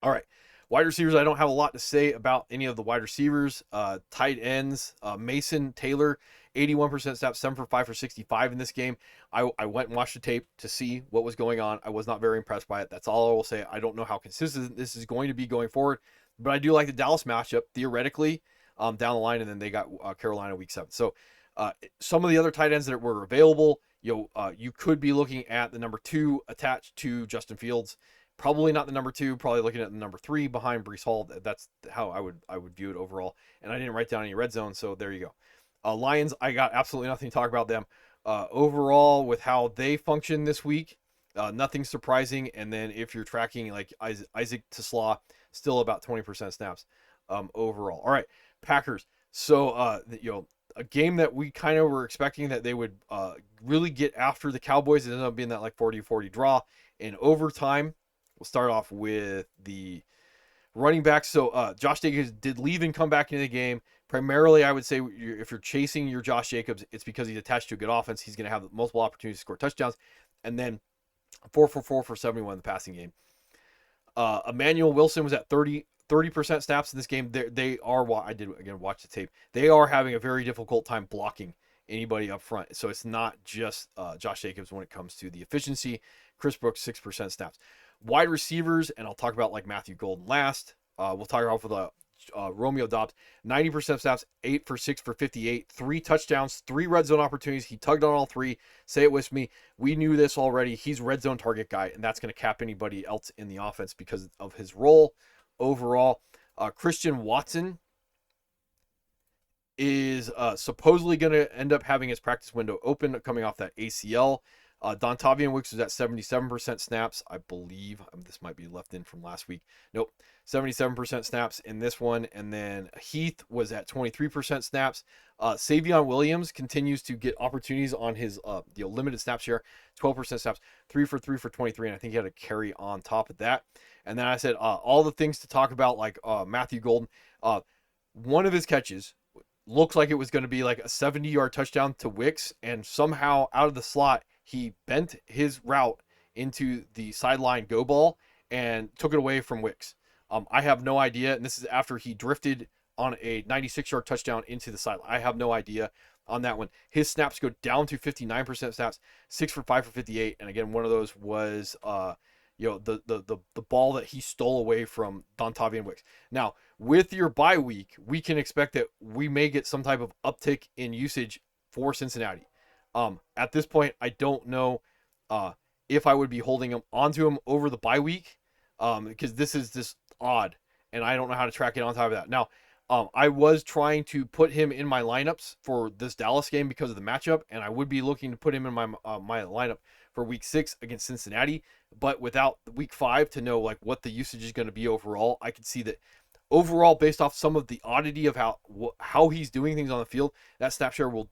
All right. Wide receivers, I don't have a lot to say about any of the wide receivers. Tight ends, Mason Taylor, 81% snaps, 7 for 5 for 65 in this game. I went and watched the tape to see what was going on. I was not very impressed by it. That's all I will say. I don't know how consistent this is going to be going forward, but I do like the Dallas matchup theoretically down the line, and then they got Carolina week 7. So some of the other tight ends that were available, you could be looking at the number 2 attached to Justin Fields. Probably not the number 2, probably looking at the number 3 behind Brees Hall. That's how I would view it overall. And I didn't write down any red zone, so there you go. Lions, I got absolutely nothing to talk about them. Overall, with how they function this week, nothing surprising. And then if you're tracking like Isaac Tesla, still about 20% snaps overall. All right, Packers. So, a game that we kind of were expecting that they would really get after the Cowboys. It ended up being that like 40-40 draw in overtime. We'll start off with the running backs. So Josh Jacobs did leave and come back into the game. Primarily, I would say if you're chasing your Josh Jacobs, it's because he's attached to a good offense. He's going to have multiple opportunities to score touchdowns. And then 4 for 4 for 71 in the passing game. Emmanuel Wilson was at 30% snaps in this game. They are, I did again watch the tape. They are having a very difficult time blocking anybody up front. So it's not just Josh Jacobs when it comes to the efficiency. Chris Brooks, 6% snaps. Wide receivers, and I'll talk about like Matthew Golden last. We'll talk about for the Romeo Dobbs, 90% snaps, 8 for 6 for 58, 3 touchdowns, 3 red zone opportunities. He tugged on all 3. Say it with me. We knew this already. He's a red zone target guy, and that's going to cap anybody else in the offense because of his role overall. Christian Watson is supposedly going to end up having his practice window open coming off that ACL. Dontavian Wicks was at 77% snaps, I believe. This might be left in from last week. Nope, 77% snaps in this one. And then Heath was at 23% snaps. Savion Williams continues to get opportunities on his limited snap share, 12% snaps, 3 for 3 for 23, and I think he had a carry on top of that. And then I said all the things to talk about, like Matthew Golden. One of his catches looks like it was going to be like a 70-yard touchdown to Wicks, and somehow out of the slot, he bent his route into the sideline go ball and took it away from Wicks. I have no idea, and this is after he drifted on a 96-yard touchdown into the sideline. I have no idea on that one. His snaps go down to 59% snaps, 6 for 5 for 58, and again, one of those was the ball that he stole away from Dontavian Wicks. Now, with your bye week, we can expect that we may get some type of uptick in usage for Cincinnati. At this point, I don't know if I would be holding him onto him over the bye week, because this is just odd, and I don't know how to track it on top of that. Now, I was trying to put him in my lineups for this Dallas game because of the matchup, and I would be looking to put him in my lineup for week 6 against Cincinnati, but without week 5 to know like what the usage is going to be overall, I could see that overall, based off some of the oddity of how he's doing things on the field, that snap share will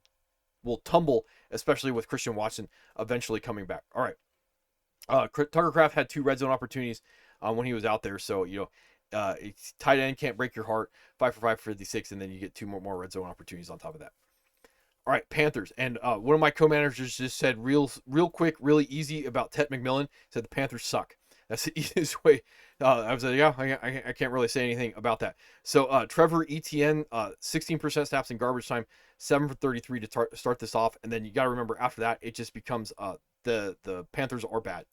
tumble, especially with Christian Watson eventually coming back. All right. Tucker Kraft had 2 red zone opportunities when he was out there. So, tight end can't break your heart. 5 for 5 for 56, and then you get 2 more red zone opportunities on top of that. All right, Panthers. And one of my co-managers just said real quick, really easy about Ted McMillan. Said the Panthers suck. That's the easiest way. I was like, yeah, I can't really say anything about that. So Trevor Etienne, 16% snaps in garbage time, 7 for 33 to start this off. And then you got to remember after that, it just becomes the Panthers are bad.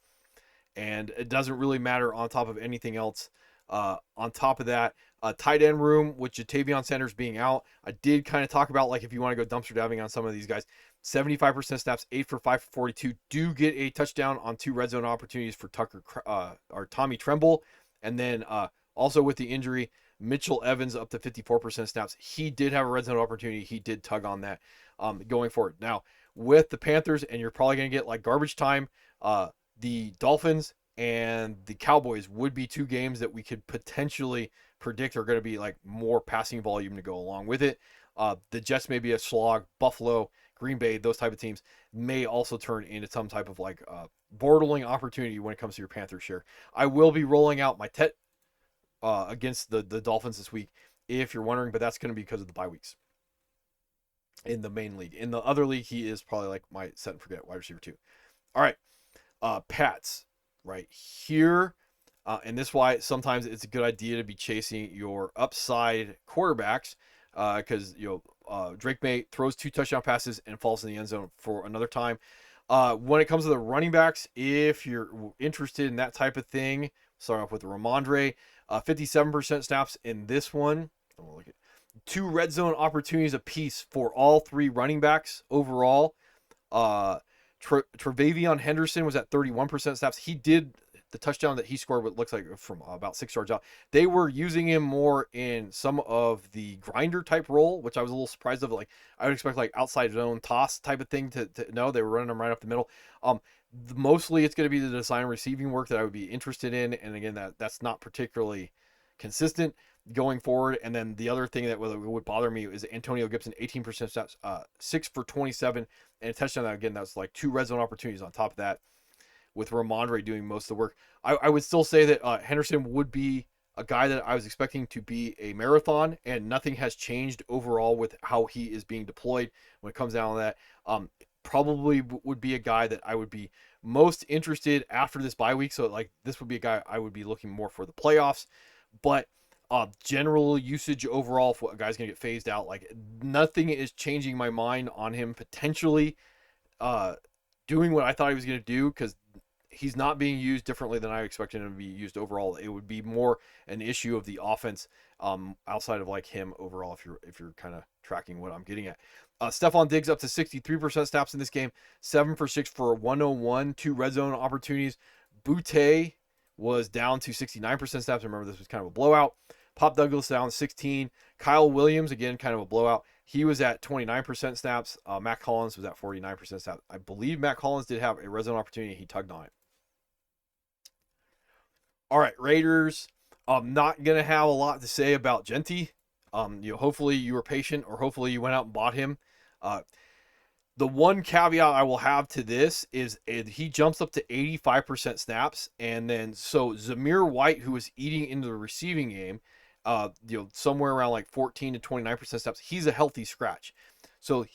And it doesn't really matter on top of anything else. On top of that, tight end room with Jatavion Sanders being out. I did kind of talk about like if you want to go dumpster diving on some of these guys. 75% snaps, 8 for 5 for 42. Do get a touchdown on 2 red zone opportunities for or Tommy Tremble. And then also with the injury, Mitchell Evans up to 54% snaps. He did have a red zone opportunity. He did tug on that going forward. Now, with the Panthers, and you're probably going to get like garbage time, the Dolphins and the Cowboys would be 2 games that we could potentially predict are going to be like more passing volume to go along with it. The Jets may be a slog. Buffalo, Green Bay, those type of teams may also turn into some type of like borderline opportunity when it comes to your Panthers share. I will be rolling out my Tet against the Dolphins this week, if you're wondering, but that's going to be because of the bye weeks in the main league. In the other league, he is probably like my set and forget wide receiver 2. All right, Pats right here. And this is why sometimes it's a good idea to be chasing your upside quarterbacks because Drake May throws 2 touchdown passes and falls in the end zone for another time. When it comes to the running backs, if you're interested in that type of thing, start off with Ramondre. 57% snaps in this one. 2 red zone opportunities apiece for all 3 running backs overall. Tre'Vavion Henderson was at 31% snaps. He did the touchdown that he scored, what looks like from about 6 yards out. They were using him more in some of the grinder type role, which I was a little surprised of. Like I would expect like outside zone toss type of thing to no, they were running him right up the middle. Mostly it's going to be the design receiving work that I would be interested in, and again that's not particularly consistent going forward. And then the other thing that would bother me is Antonio Gibson, 18% snaps, 6 for 27, and a touchdown. That again, that's like 2 red zone opportunities on top of that, with Ramondre doing most of the work. I would still say that Henderson would be a guy that I was expecting to be a marathon, and nothing has changed overall with how he is being deployed when it comes down to that. Probably would be a guy that I would be most interested after this bye week. So like this would be a guy I would be looking more for the playoffs, but general usage overall, if a guy's gonna get phased out, like nothing is changing my mind on him potentially doing what I thought he was gonna do, because he's not being used differently than I expected him to be used overall. It would be more an issue of the offense outside of like him overall, if you're kind of tracking what I'm getting at. Stephon Diggs up to 63% snaps in this game, 7 for 6 for 101, 2 red zone opportunities. Boutte was down to 69% snaps. Remember, this was kind of a blowout. Pop Douglas down to 16. Kyle Williams, again, kind of a blowout. He was at 29% snaps. Matt Collins was at 49% snaps. I believe Matt Collins did have a red zone opportunity. He tugged on it. All right, Raiders. I'm not going to have a lot to say about Genty. Hopefully you were patient, or hopefully you went out and bought him. The one caveat I will have to this is he jumps up to 85% snaps, and then so Zamir White, who is eating into the receiving game, somewhere around like 14 to 29% snaps, he's a healthy scratch. So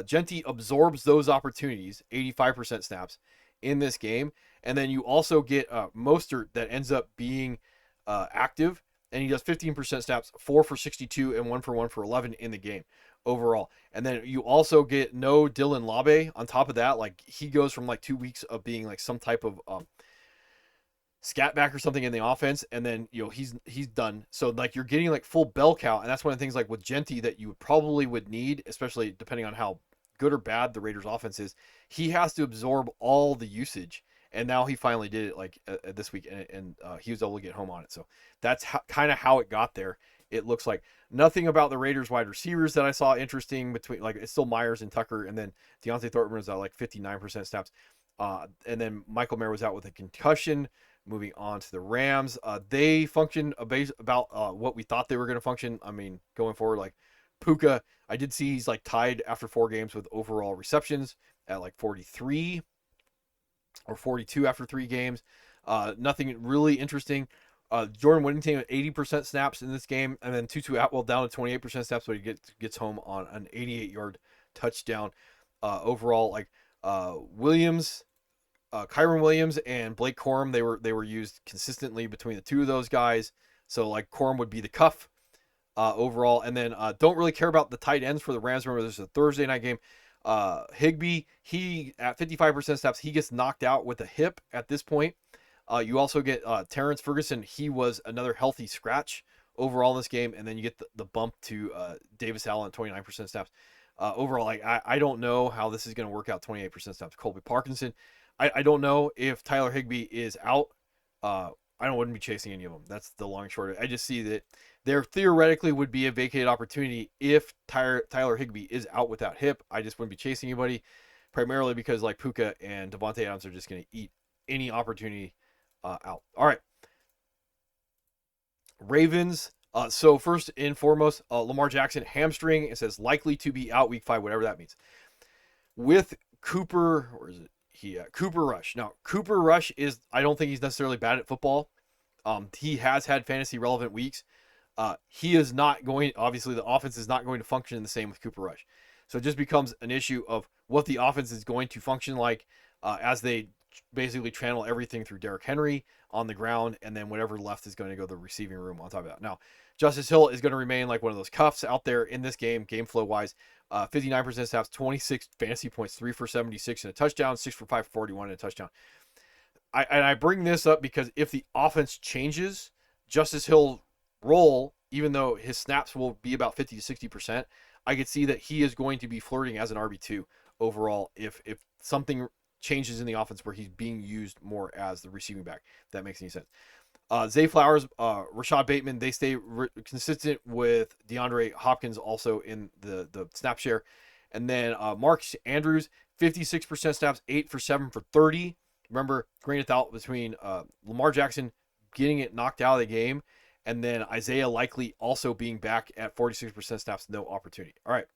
Genty absorbs those opportunities, 85% snaps in this game, and then you also get Mostert that ends up being active, and he does 15% snaps, 4 for 62 and 1 for 11 in the game overall. And then you also get no Dylan Labe on top of that. Like he goes from like 2 weeks of being like some type of scat back or something in the offense, and then he's done. So like you're getting like full bell count, and that's one of the things like with Genty that you probably would need, especially depending on how good or bad the Raiders offense is. He has to absorb all the usage, and now he finally did it like this week, and he was able to get home on it. So that's kind of how it got there. It looks like nothing about the Raiders wide receivers that I saw interesting between, like, it's still Myers and Tucker, and then Deontay Thornton was at like 59% snaps. And then Michael Mayer was out with a concussion. Moving on to the Rams, they functioned about what we thought they were going to function. I mean, going forward, like Puka, I did see he's like tied after 4 games with overall receptions at like 43 or 42 after 3 games. Nothing really interesting. Jordan Whittington at 80% snaps in this game, and then Tutu Atwell down to 28% snaps, but he gets home on an 88-yard touchdown. Overall, like Williams, Kyron Williams and Blake Corum, they were used consistently between the 2 of those guys. So like Corum would be the cuff overall, and then don't really care about the tight ends for the Rams. Remember, this is a Thursday night game. Higbee, he at 55% snaps, he gets knocked out with a hip at this point. You also get Terrence Ferguson. He was another healthy scratch overall in this game, and then you get the bump to Davis Allen at 29% snaps. Overall, like I don't know how this is going to work out. 28% snaps. Colby Parkinson. I don't know if Tyler Higbee is out. I wouldn't be chasing any of them. That's the long and short of it. I just see that there theoretically would be a vacated opportunity if Tyler Higbee is out with that hip. I just wouldn't be chasing anybody, primarily because like Puka and Devontae Adams are just going to eat any opportunity out. All right. Ravens. So first and foremost, Lamar Jackson hamstring. It says likely to be out week 5, whatever that means. With Cooper, or is it Cooper Rush? Now Cooper Rush is. I don't think he's necessarily bad at football. He has had fantasy relevant weeks. He is not going. Obviously, the offense is not going to function the same with Cooper Rush. So it just becomes an issue of what the offense is going to function like as they basically channel everything through Derrick Henry on the ground, and then whatever left is going to go to the receiving room on top of that. Now, Justice Hill is going to remain like one of those cuffs out there in this game flow wise. 59% snaps, 26 fantasy points, 3 for 76 and a touchdown, 6 for 541 and a touchdown. I bring this up because if the offense changes, Justice Hill's role, even though his snaps will be about 50 to 60%, I could see that he is going to be flirting as an RB2 overall if something changes in the offense where he's being used more as the receiving back, if that makes any sense. Zay Flowers, Rashad Bateman, they stay consistent with DeAndre Hopkins also in the snap share. And then Mark Andrews, 56% snaps, 8 for 7 for 30. Remember, grain of thought between Lamar Jackson getting it knocked out of the game and then Isaiah likely also being back at 46% snaps, no opportunity. All right.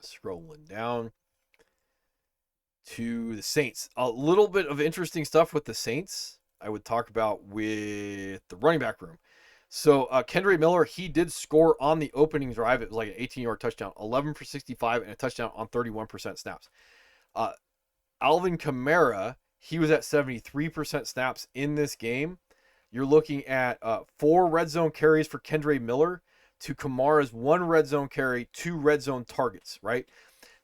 Scrolling down to the Saints. A little bit of interesting stuff with the Saints I would talk about with the running back room. So Kendre Miller, he did score on the opening drive. It was like an 18-yard touchdown, 11 for 65 and a touchdown on 31% snaps. Alvin Kamara, he was at 73% snaps in this game. You're looking at 4 red zone carries for Kendre Miller to Kamara's 1 red zone carry, 2 red zone targets, right?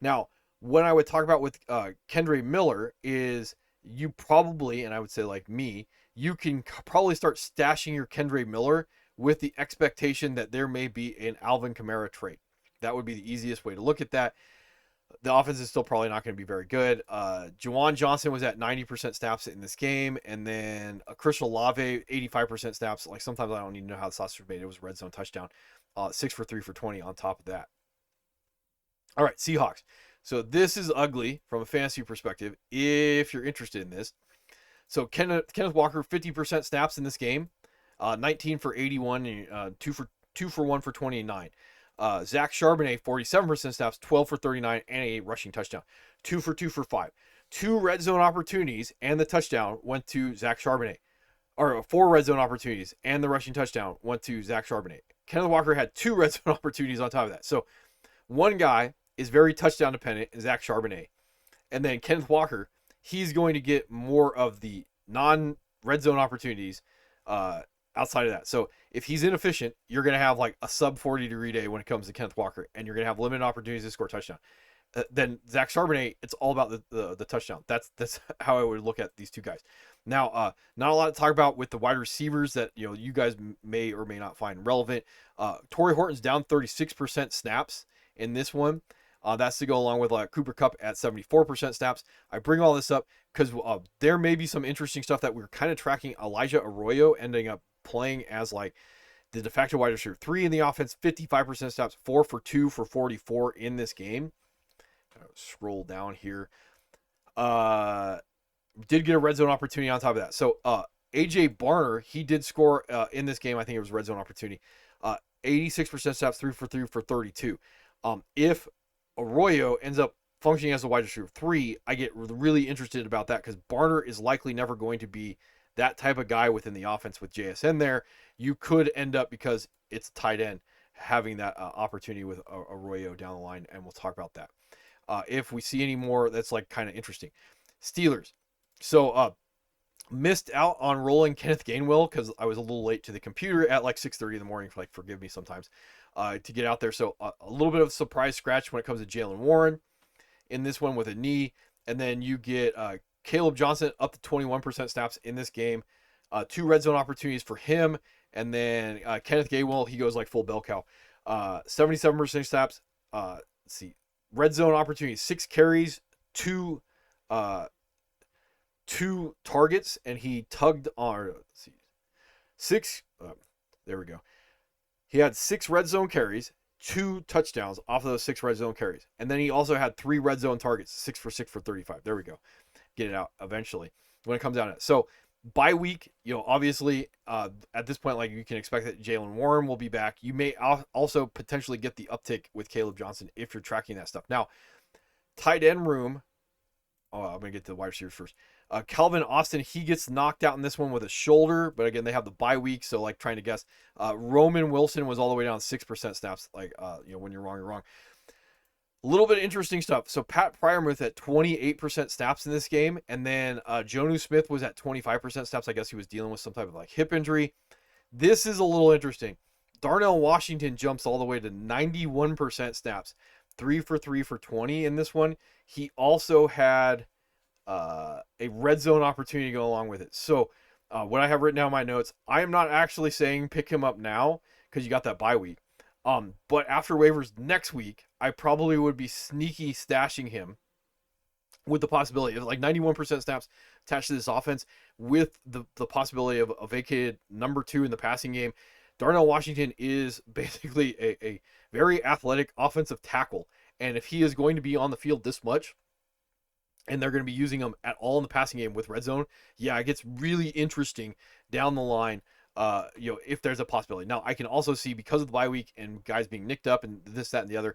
Now, what I would talk about with Kendre Miller is you probably, and I would say like me, you can probably start stashing your Kendre Miller with the expectation that there may be an Alvin Kamara trade. That would be the easiest way to look at that. The offense is still probably not going to be very good. Juwan Johnson was at 90% snaps in this game. And then Chris Olave, 85% snaps. Like sometimes I don't even know how the sausage was made. It was a red zone touchdown. 6 for 3 for 20 on top of that. All right, Seahawks. So this is ugly from a fantasy perspective if you're interested in this. So Kenneth Walker, 50% snaps in this game. 19 for 81 and 2 for 1 for 29. Zach Charbonnet, 47% snaps, 12 for 39, and a rushing touchdown. 2 for 2 for 5. 2 red zone opportunities, and the touchdown went to Zach Charbonnet. Or 4 red zone opportunities, and the rushing touchdown went to Zach Charbonnet. Kenneth Walker had 2 red zone opportunities on top of that. So one guy is very touchdown dependent, Zach Charbonnet. And then Kenneth Walker, he's going to get more of the non-red zone opportunities outside of that. So if he's inefficient, you're going to have like a sub 40-degree day when it comes to Kenneth Walker, and you're going to have limited opportunities to score touchdown. Then Zach Charbonnet, it's all about the touchdown. That's how I would look at these two guys. Now, not a lot to talk about with the wide receivers that you guys may or may not find relevant. Torrey Horton's down 36% snaps in this one. That's to go along with Cooper Kupp at 74% snaps. I bring all this up because there may be some interesting stuff that we're kind of tracking. Elijah Arroyo ending up playing as like the de facto wide receiver 3 in the offense, 55% snaps, 4 for 2 for 44 in this game. Scroll down here. Did get a red zone opportunity on top of that. So AJ Barner, he did score in this game. I think it was a red zone opportunity. 86% snaps, 3 for 3 for 32. If Arroyo ends up functioning as a wide receiver 3, I get really interested about that because Barner is likely never going to be that type of guy within the offense with JSN there. You could end up, because it's tight end, having that opportunity with Arroyo down the line, and we'll talk about that. If we see any more, that's like kind of interesting. Steelers. So missed out on rolling Kenneth Gainwell because I was a little late to the computer at like 6:30 in the morning. Like, forgive me sometimes to get out there. So a little bit of a surprise scratch when it comes to Jalen Warren in this one with a knee. And then you get Caleb Johnson up to 21% snaps in this game. 2 red zone opportunities for him. And then Kenneth Gainwell, he goes like full bell cow. 77% snaps, let's see, red zone opportunities, 6 carries, two uh, 2 targets, and he tugged on. Let's see, 6. There we go. He had 6 red zone carries, 2 touchdowns off of those 6 red zone carries, and then he also had 3 red zone targets, 6 for 6 for 35. There we go. Get it out eventually when it comes down to it. So bye week, obviously at this point, like, you can expect that Jalen Warren will be back. You may also potentially get the uptick with Caleb Johnson if you're tracking that stuff. Now, tight end room. Oh, I'm gonna get to the wide receivers first. Calvin Austin, he gets knocked out in this one with a shoulder, but again, they have the bye week, so like trying to guess. Roman Wilson was all the way down 6% snaps. Like, when you're wrong, you're wrong. A little bit of interesting stuff. So Pat Fryermuth at 28% snaps in this game, and then Jonnu Smith was at 25% snaps. I guess he was dealing with some type of like hip injury. This is a little interesting. Darnell Washington jumps all the way to 91% snaps, 3 for 3 for 20 in this one. He also had a red zone opportunity to go along with it. So what I have written down in my notes, I am not actually saying pick him up now because you got that bye week. But after waivers next week, I probably would be sneaky stashing him with the possibility of like 91% snaps attached to this offense with the possibility of a vacated number 2 in the passing game. Darnell Washington is basically a very athletic offensive tackle. And if he is going to be on the field this much, and they're going to be using him at all in the passing game with red zone, yeah, it gets really interesting down the line. If there's a possibility. Now, I can also see, because of the bye week and guys being nicked up and this, that, and the other,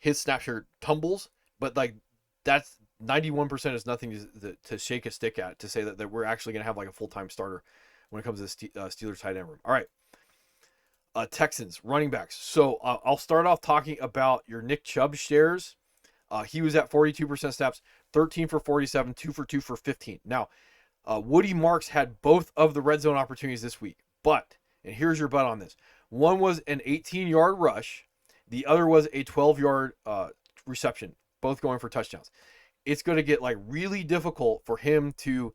his snap share tumbles, but like that's 91% is nothing to shake a stick at to say that we're actually going to have like a full-time starter when it comes to the Steelers tight end room. All right. Texans running backs. So I'll start off talking about your Nick Chubb shares. He was at 42% snaps, 13 for 47, 2 for 2 for 15. Now, Woody Marks had both of the red zone opportunities this week, but, and here's your but on this, one was an 18-yard rush, the other was a 12-yard reception, both going for touchdowns. It's going to get like really difficult for him to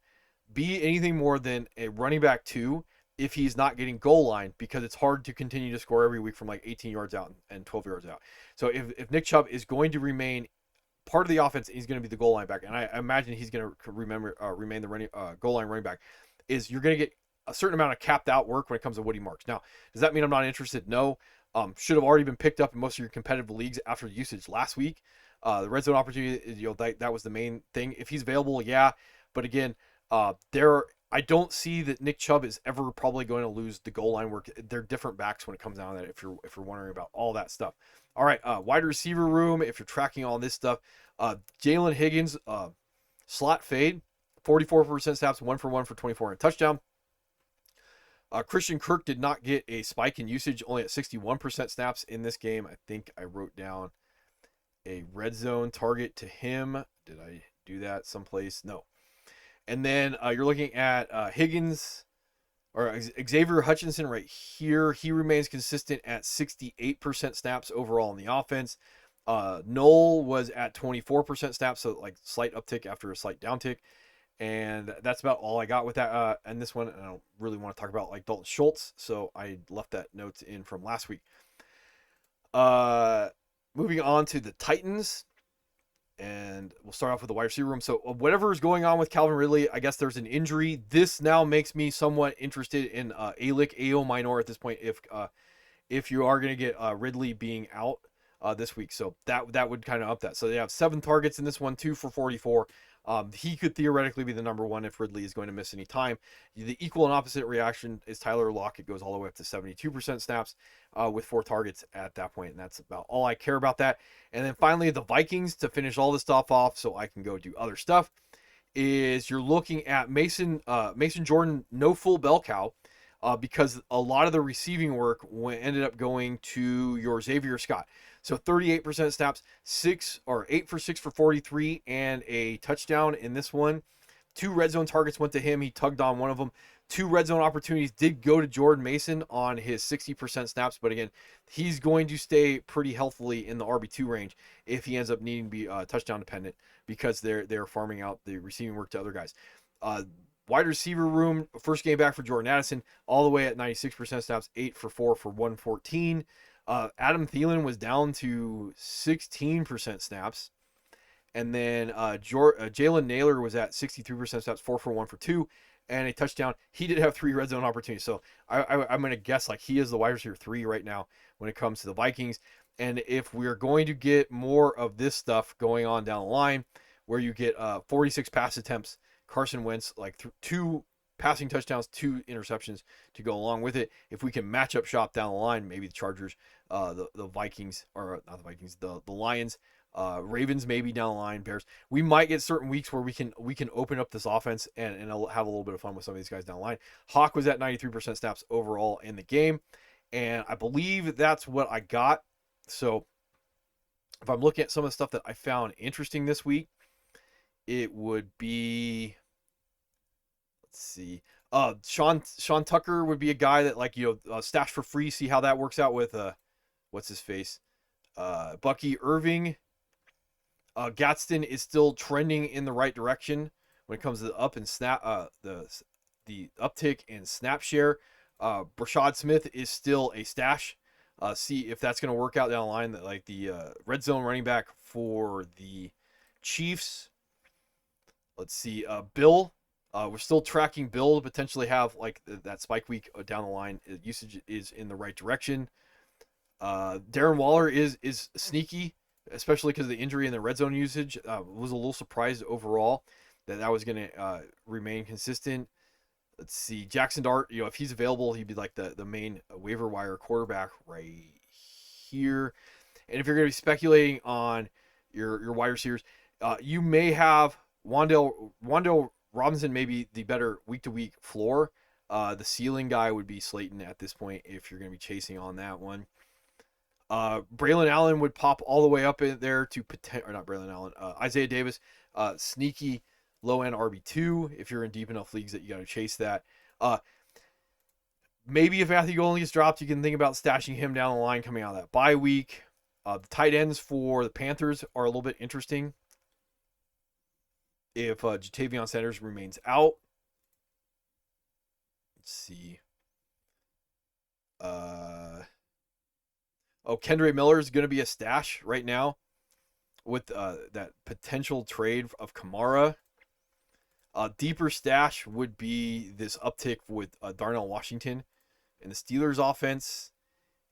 be anything more than a running back 2 if he's not getting goal line, because it's hard to continue to score every week from like 18 yards out and 12 yards out. So if Nick Chubb is going to remain part of the offense, he's going to be the goal line back, and I imagine he's going to remain the goal line running back. Is you're going to get a certain amount of capped out work when it comes to Woody Marks. Now, does that mean I'm not interested? No. Should have already been picked up in most of your competitive leagues after usage last week. The red zone opportunity, that was the main thing. If he's available, yeah. But again, I don't see that Nick Chubb is ever probably going to lose the goal line work. They're different backs when it comes down to that, if you're wondering about all that stuff. All right, wide receiver room, if you're tracking all this stuff, Jalen Higgins, slot fade, 44% snaps, 1 for 1 for 24 and a touchdown. Christian Kirk did not get a spike in usage, only at 61% snaps in this game. I think I wrote down a red zone target to him. Did I do that someplace? No. And then you're looking at Higgins, or Xavier Hutchinson right here. He remains consistent at 68% snaps overall in the offense. Knoll was at 24% snaps, so like slight uptick after a slight downtick. And that's about all I got with that. And this one, I don't really want to talk about like Dalton Schultz, so I left that note in from last week. Moving on to the Titans. And we'll start off with the wide receiver room. So whatever is going on with Calvin Ridley, I guess there's an injury. This now makes me somewhat interested in Alec A.O. Minor at this point, if you are going to get Ridley being out this week. So that would kind of up that. So they have 7 targets in this one, 2 for 44. He could theoretically be the number 1 if Ridley is going to miss any time. The equal and opposite reaction is Tyler Lockett, goes all the way up to 72% snaps with 4 targets at that point, and that's about all I care about that. And then finally, the Vikings, to finish all this stuff off so I can go do other stuff, is you're looking at Mason Jordan, no full bell cow, because a lot of the receiving work ended up going to your Xavier Scott. So 38% snaps, 8 for 6 for 43, and a touchdown in this one. 2 red zone targets went to him. He tugged on one of them. 2 red zone opportunities did go to Jordan Mason on his 60% snaps, but again, he's going to stay pretty healthily in the RB2 range if he ends up needing to be touchdown dependent, because they're farming out the receiving work to other guys. Wide receiver room, first game back for Jordan Addison, all the way at 96% snaps, 8 for 4 for 114. Adam Thielen was down to 16% snaps. And then Jalen Naylor was at 63% snaps, 4 for 1 for 2, and a touchdown. He did have 3 red zone opportunities. So I'm going to guess like he is the wide receiver 3 right now when it comes to the Vikings. And if we're going to get more of this stuff going on down the line, where you get 46 pass attempts, Carson Wentz, like 2 passing touchdowns, 2 interceptions to go along with it. If we can match up shop down the line, maybe the Chargers, the Vikings, or not the Vikings, the Lions, Ravens maybe down the line, Bears. We might get certain weeks where we can open up this offense and have a little bit of fun with some of these guys down the line. Hawk was at 93% snaps overall in the game, and I believe that's what I got. So if I'm looking at some of the stuff that I found interesting this week, it would be, let's see, Sean Tucker would be a guy that, like, stash for free. See how that works out with what's his face, Bucky Irving. Gadsden is still trending in the right direction when it comes to the up and snap, the uptick in snap share. Brashad Smith is still a stash. See if that's going to work out down the line. That, like, the red zone running back for the Chiefs. Let's see, Bill. We're still tracking Bill to potentially have like that spike week down the line. Usage is in the right direction. Darren Waller is sneaky, especially because of the injury and the red zone usage. Was a little surprised overall that was going to remain consistent. Let's see, Jackson Dart, if he's available, he'd be like the main waiver wire quarterback right here. And if you're going to be speculating on your wide receivers, you may have Wandale Robinson, may be the better week-to-week floor. The ceiling guy would be Slayton at this point if you're going to be chasing on that one. Braylon Allen would pop all the way up in there to not Braylon Allen, Isaiah Davis, sneaky low-end RB2 if you're in deep enough leagues that you got to chase that. Maybe if Matthew Golden gets dropped, you can think about stashing him down the line coming out of that bye week. The tight ends for the Panthers are a little bit interesting. If Jatavion Sanders remains out, let's see. Kendre Miller is going to be a stash right now with that potential trade of Kamara. Deeper stash would be this uptick with Darnell Washington in the Steelers offense.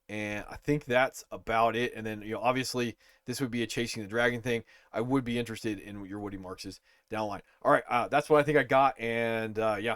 And I think that's about it. And then, obviously, this would be a chasing the dragon thing. I would be interested in your Woody Marks' down the line. All right, that's what I think I got. And, yeah,